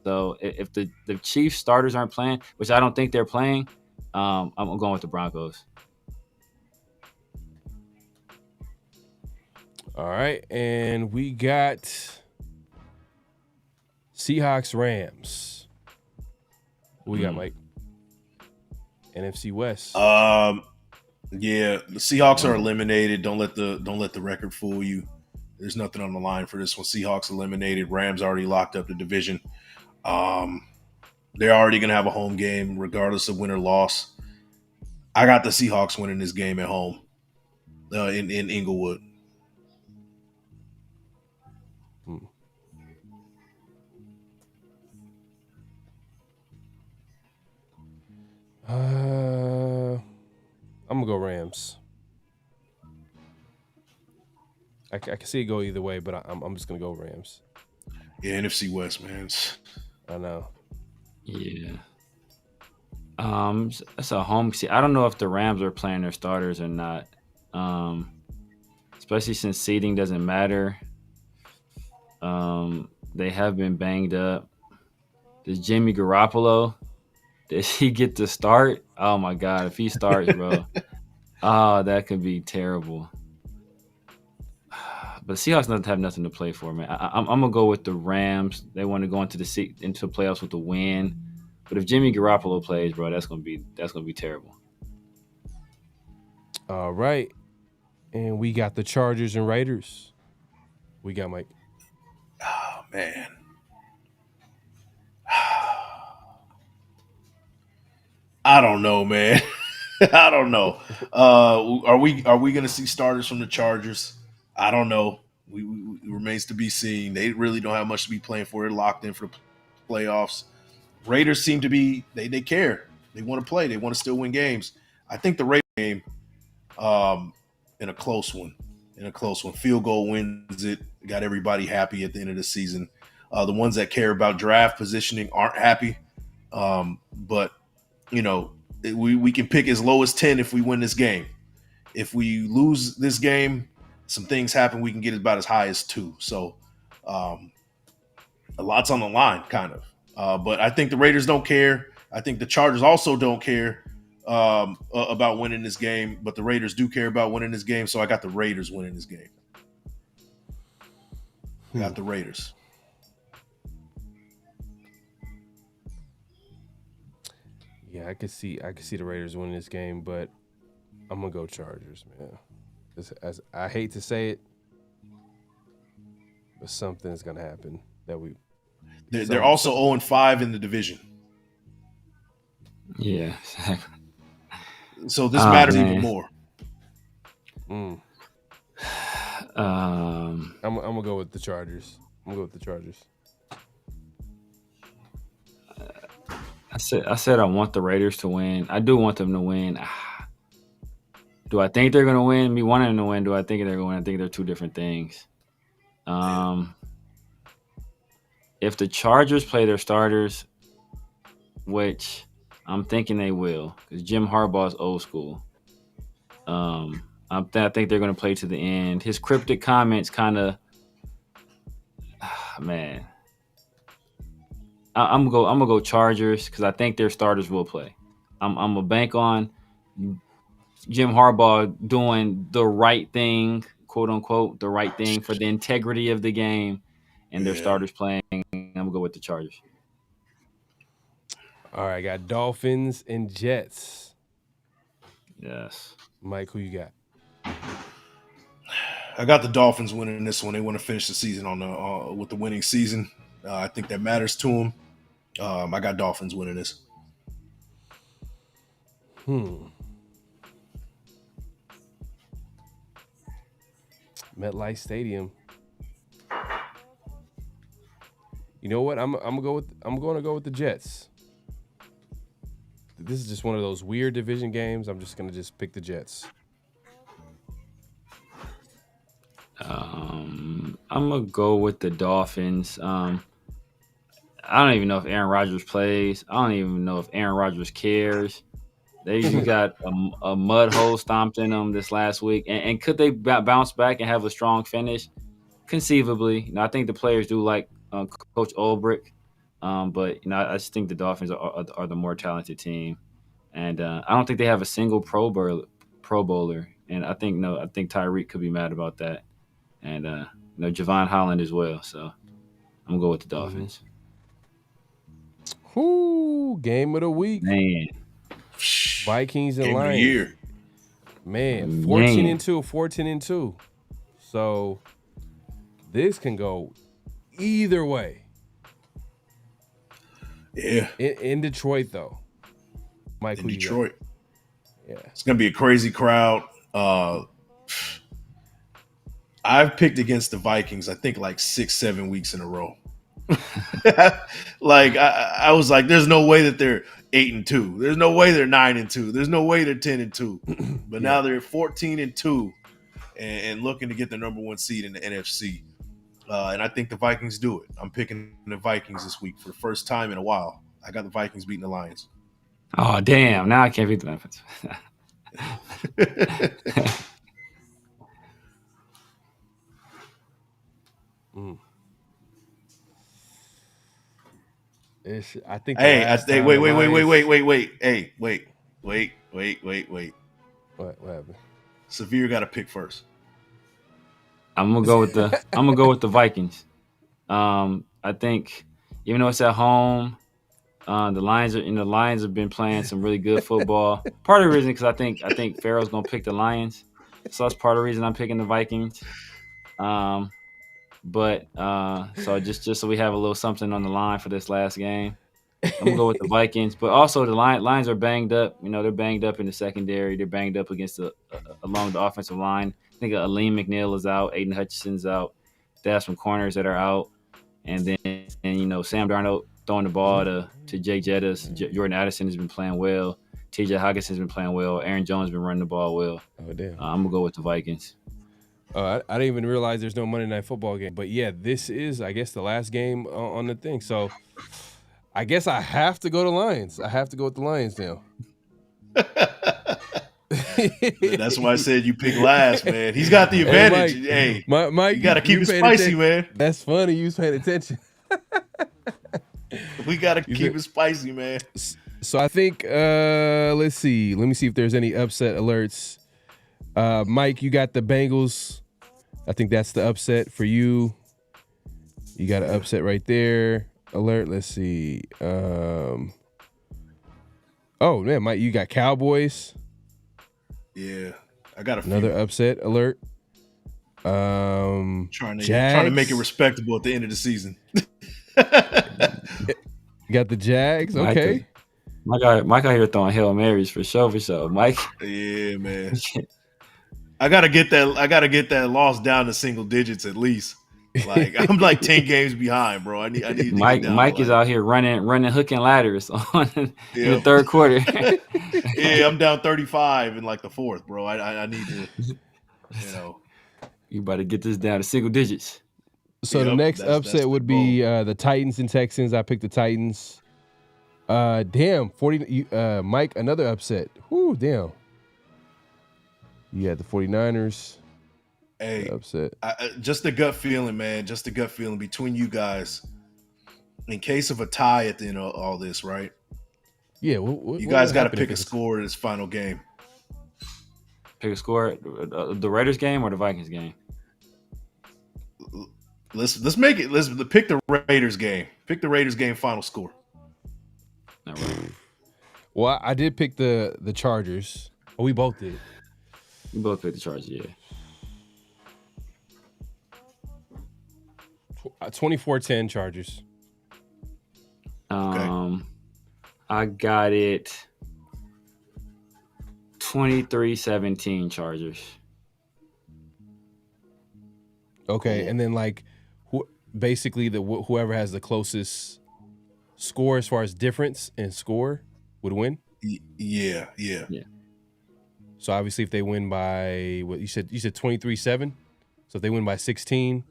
So if the Chiefs starters aren't playing, which I don't think they're playing, I'm going with the Broncos. All right, and we got Seahawks, Rams. Who we got, Mike? NFC West. Yeah, the Seahawks are eliminated. Don't let the record fool you. There's nothing on the line for this one. Seahawks eliminated. Rams already locked up the division. They're already going to have a home game regardless of win or loss. I got the Seahawks winning this game at home in Inglewood. I'm going to go Rams. I can see it go either way, but I'm just going to go Rams. Yeah, NFC West, man. I know. Yeah. That's a home. See, I don't know if the Rams are playing their starters or not. Especially since seeding doesn't matter. They have been banged up. Does Jimmy Garoppolo, does he get to start? Oh my God, if he starts, bro. That could be terrible. But Seahawks doesn't have nothing to play for, man. I'm gonna go with the Rams. They want to go into the playoffs with a win. But if Jimmy Garoppolo plays, bro, that's gonna be terrible. All right, and we got the Chargers and Raiders. We got Mike. Oh man. I don't know, man. I don't know. Are we gonna see starters from the Chargers? I don't know. It remains to be seen. They really don't have much to be playing for. They're locked in for the playoffs. Raiders seem to be they care. They want to play. They want to still win games. I think the Raiders game in a close one. Field goal wins it. Got everybody happy at the end of the season. The ones that care about draft positioning aren't happy. But you know, we can pick as low as 10 if we win this game. If we lose this game, some things happen. We can get about as high as 2. So a lot's on the line, kind of. But I think the Raiders don't care. I think the Chargers also don't care about winning this game. But the Raiders do care about winning this game. So I got the Raiders winning this game. Got the Raiders. Yeah, I could see the Raiders winning this game, but I'm gonna go Chargers, man. As I hate to say it, but something's gonna happen that we. They're also 0-5 in the division. Yeah, exactly. So this matters even more. I'm gonna go with the Chargers. I said I want the Raiders to win. I do want them to win. Do I think they're going to win? Me wanting them to win. Do I think they're going to win? I think they're two different things. If the Chargers play their starters, which I'm thinking they will, because Jim Harbaugh is old school. I think they're going to play to the end. His cryptic comments kind of, man. I'm gonna go Chargers because I think their starters will play. I'm gonna bank on Jim Harbaugh doing the right thing, quote unquote, the right thing for the integrity of the game, and their starters playing. I'm gonna go with the Chargers. All right, I got Dolphins and Jets. Yes, Mike, who you got? I got the Dolphins winning this one. They want to finish the season on with the winning season. I think that matters to them. I got Dolphins winning this. MetLife Stadium. You know what? I'm gonna go with the Jets. This is just one of those weird division games. I'm just gonna pick the Jets. I'm gonna go with the Dolphins. I don't even know if Aaron Rodgers plays. I don't even know if Aaron Rodgers cares. They got a mud hole stomped in them this last week. And could they bounce back and have a strong finish? Conceivably. I think the players do like Coach Ulbrich. But I just think the Dolphins are the more talented team. And I don't think they have a single Pro Bowler. And I think Tyreek could be mad about that. And Javon Holland as well. So I'm gonna go with the Dolphins. Whoo, game of the week. Man. Vikings and game Lions. Of the year. Man, 14-2. So this can go either way. Yeah. In Detroit, though. Mike, in Detroit. Yeah. It's going to be a crazy crowd. I've picked against the Vikings, I think, like 6-7 weeks in a row. Like, I was like, there's no way that they're 8-2. There's no way they're 9-2. There's no way they're 10-2. But now they're 14-2 and looking to get the number one seed in the NFC. And I think the Vikings do it. I'm picking the Vikings this week for the first time in a while. I got the Vikings beating the Lions. Oh, damn. Now I can't beat the Lions. I think. Hey, wait. Hey, wait. What happened? Severe got to pick first. I'm gonna go with the Vikings. I think even though it's at home, the Lions have been playing some really good football. Part of the reason because I think Pharaoh's gonna pick the Lions, so that's part of the reason I'm picking the Vikings. But so just so we have a little something on the line for this last game, I'm gonna go with the Vikings. But also the Lions are banged up. They're banged up in the secondary. They're banged up against along the offensive line. I think Aleem McNeil is out. Aiden Hutchinson's out. They have some corners that are out. And then Sam Darnold throwing the ball to Jake Jettis. Jordan Addison has been playing well. T.J. Hawkinson's been playing well. Aaron Jones has been running the ball well. Oh, damn. I'm going to go with the Vikings. I didn't even realize there's no Monday Night Football game. But, yeah, this is, I guess, the last game on the thing. So, I guess I have to go to Lions. I have to go with the Lions now. That's why I said you pick last, man. He's got the advantage. Hey, Mike, you got to keep it spicy, man. That's funny. You was paying attention. We got to keep it spicy, man. So I think, let's see. Let me see if there's any upset alerts. Mike, you got the Bengals. I think that's the upset for you. You got an upset right there. Alert. Let's see. Oh man, Mike, you got Cowboys. Yeah, I got another upset alert. Trying to make it respectable at the end of the season. You got the Jags. Okay. Mike out here throwing Hail Marys for sure. Mike. Yeah, man. I gotta get that loss down to single digits at least. Like I'm like 10 games behind, bro. I need Mike is out here running hook and ladders in the third quarter. Yeah, I'm down 35 in like the fourth, bro. I need to, You better get this down to single digits. So the next upset would be the Titans and Texans. I picked the Titans. Damn, 40. Mike, another upset. Whoo, damn. You had the 49ers. Hey, upset. Just the gut feeling, man. Just the gut feeling between you guys. In case of a tie at the end of all this, right? Yeah, you guys got to pick a score in this final game. Pick a score, the Raiders game or the Vikings game? Let's make it. Let's pick the Raiders game. Pick the Raiders game final score. Not right. Well, I did pick the Chargers. Oh, we both did. We both picked the Chargers, yeah. 24-10 Chargers. Okay. I got it 23-17 Chargers. Okay, and then like basically whoever has the closest score as far as difference in score would win. Yeah. So obviously, if they win by what you said 23-7. So if they win by 16,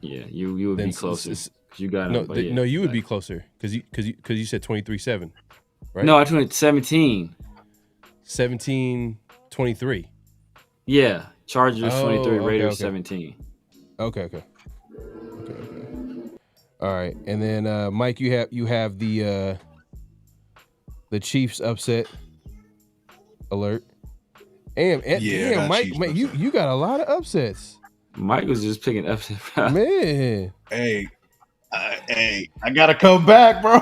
yeah, you would be closer. You got no, you would be closer because you said 23-7, right? No, I went 17. 17-23. Yeah, Chargers 23, Raiders 17. Okay. All right, and then Mike, you have the Chiefs upset alert. And Mike, you got a lot of upsets. Mike was just picking upset. Man. Hey, I gotta come back, bro.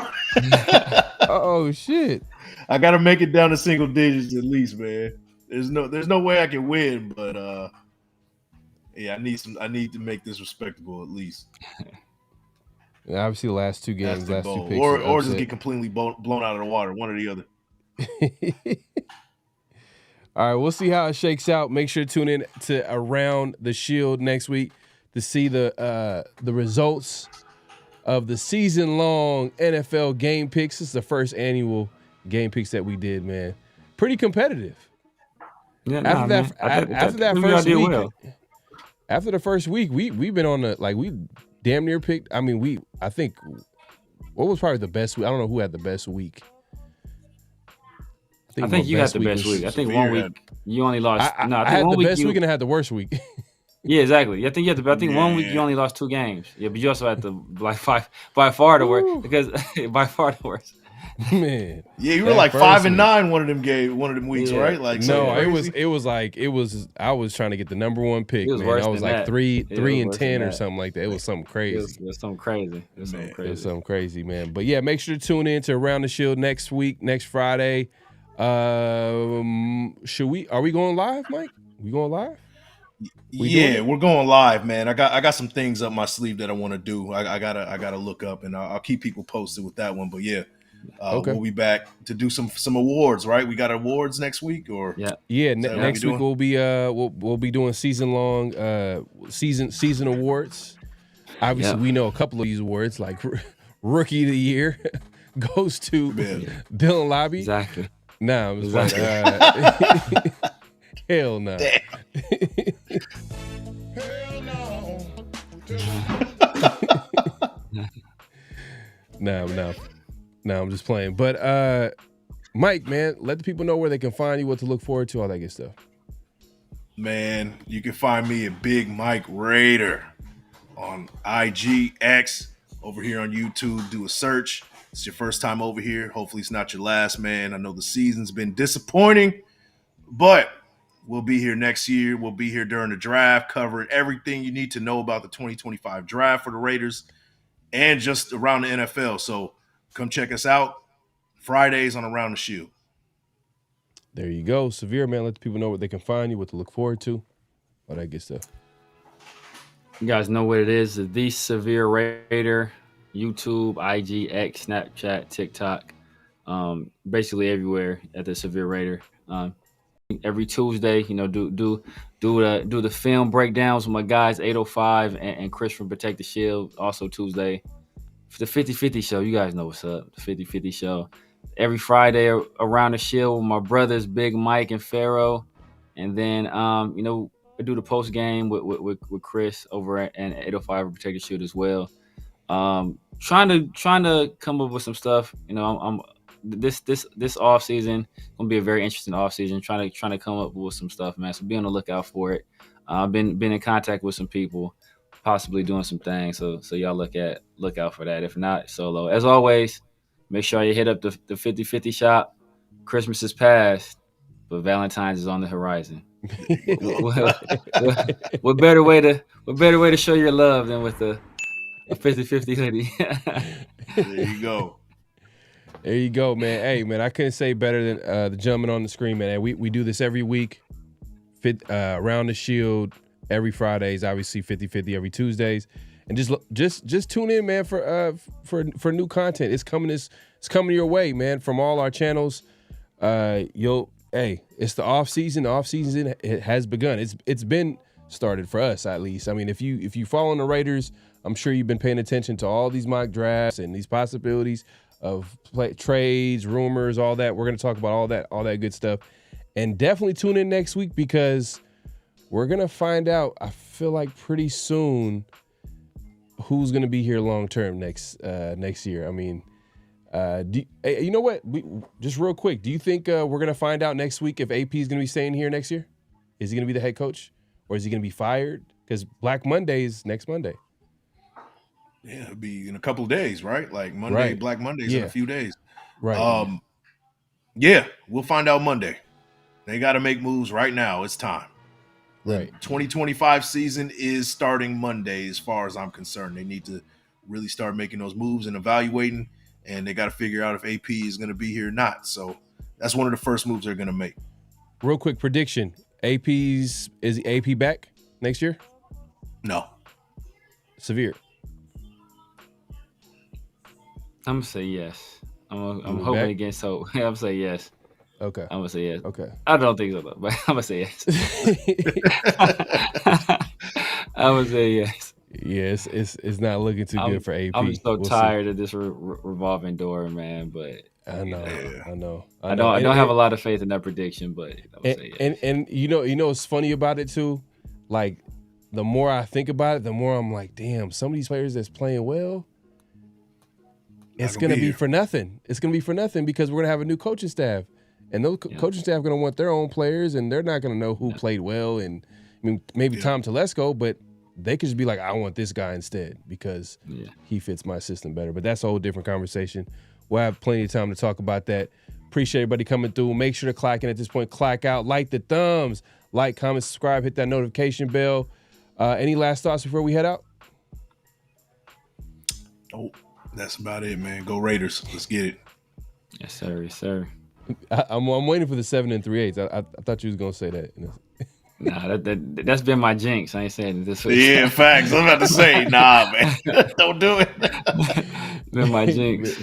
Oh shit! I gotta make it down to single digits at least, man. There's no way I can win, but I need to make this respectable at least. And obviously, the last two games, two picks, or just get completely blown out of the water, one or the other. All right, we'll see how it shakes out. Make sure to tune in to Around the Shield next week to see the results of the season-long NFL game picks. This is the first annual game picks that we did, man. Pretty competitive. Yeah, after the first week, we've been on we damn near picked. I mean, I think what was probably the best week? I don't know who had the best week. I think you had the best week. I think 1 week you only lost. I had the best week and I had the worst week. Yeah, exactly. I think you had the. I think 1 week you only lost 2 games. Yeah, but you also had the by far the worst because by far the worst. Man, yeah, you were like 5-9 one of them weeks, right? Like no, it was I was trying to get the number 1 pick. Man, I was like 3-10 or something like that. It was something crazy. It was something crazy. It was something crazy, man. But yeah, make sure to tune in to Around the Shield next week, next Friday. Are we going live, Mike? We going live? We're going live, man. I got some things up my sleeve that I want to do. I gotta look up, and I'll keep people posted with that one. But yeah, we'll be back to do some awards, right? We got awards next week, or next week we'll be doing season awards. Obviously, we know a couple of these awards, like Rookie of the Year goes to Dylan Lobby. Exactly. Nah, I'm just hell no. No, I'm just playing. But Mike, man, let the people know where they can find you, what to look forward to, all that good stuff. Man, you can find me at Big Mike Raider on IGX, over here on YouTube. Do a search. It's your first time over here. Hopefully it's not your last, man. I know the season's been disappointing, but we'll be here next year. We'll be here during the draft, covering everything you need to know about the 2025 draft for the Raiders and just around the NFL. So come check us out Fridays on Around the Shield. There you go. Severe, man. Let the people know where they can find you, what to look forward to, all that good stuff. You guys know what it is. The Severe Raider, YouTube, IG, X, Snapchat, TikTok, basically everywhere at the Severe Raider. Every Tuesday, do the film breakdowns with my guys 805 and Chris from Protect the Shield. Also Tuesday, the 50-50 show. You guys know what's up. The 50-50 show. Every Friday around the Shield with my brothers Big Mike and Pharaoh, and then I do the post game with Chris over at 805 Protect the Shield as well. Trying to come up with some stuff. I'm this off season gonna be a very interesting off season. Trying to come up with some stuff, man. So be on the lookout for it. I've been in contact with some people, possibly doing some things. So y'all look out for that. If not, solo. As always, make sure you hit up the 50-50 shop. Christmas is past, but Valentine's is on the horizon. What better way to show your love than with a 50-50 hoodie? There you go. There you go, man. Hey, man, I couldn't say better than the gentleman on the screen, man. We do this every week. Around the Shield every Fridays, obviously 50-50 every Tuesdays. And just tune in, man, for new content. It's coming your way, man, from all our channels. It's the off season. The off season it has begun. It's been started for us, at least. I mean, if you follow the Raiders, I'm sure you've been paying attention to all these mock drafts and these possibilities of trades, rumors, all that. We're going to talk about all that good stuff. And definitely tune in next week because we're going to find out, I feel like pretty soon, who's going to be here long term next year. I mean, you know what? Just real quick, do you think we're going to find out next week if AP is going to be staying here next year? Is he going to be the head coach or is he going to be fired? Because Black Monday is next Monday. Yeah, it'll be in a couple of days, right? Like Monday, right. Black Monday's in a few days. Right. Yeah, we'll find out Monday. They got to make moves right now. It's time. Right. 2025 season is starting Monday as far as I'm concerned. They need to really start making those moves and evaluating, and they got to figure out if AP is going to be here or not. So that's one of the first moves they're going to make. Real quick prediction. Is AP back next year? No. Severe. I'm gonna say yes. I'm hoping against hope. I'm gonna say yes. Okay. I'm gonna say yes. Okay. I don't think so though, but I'm gonna say yes. I'm gonna say yes. Yes, it's not looking too good for AP. I'm so tired of this revolving door, man. But I know. I don't have a lot of faith in that prediction, but I'm gonna say yes. And you know what's funny about it too? Like the more I think about it, the more I'm like, damn, some of these players that's playing well. It's going to be for nothing. It's going to be for nothing because we're going to have a new coaching staff. And those coaching staff are going to want their own players, and they're not going to know who played well. And I mean, maybe Tom Telesco, but they could just be like, I want this guy instead because he fits my system better. But that's a whole different conversation. We'll have plenty of time to talk about that. Appreciate everybody coming through. Make sure to clack in at this point. Clack out. Like the thumbs. Like, comment, subscribe. Hit that notification bell. Any last thoughts before we head out? Oh. That's about it, man. Go Raiders. Let's get it. Yes, sir. Yes, sir. I'm waiting for the 7 3/8. I thought you was gonna say that. Nah, that's been my jinx. I ain't saying this week. Yeah, facts. I'm about to say, nah, man. Don't do it. Been my jinx.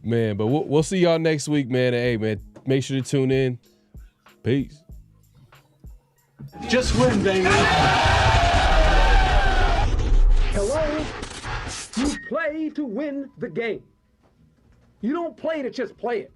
Man, but we'll see y'all next week, man. Hey, man, make sure to tune in. Peace. Just win, baby. Hello? You play to win the game. You don't play to just play it.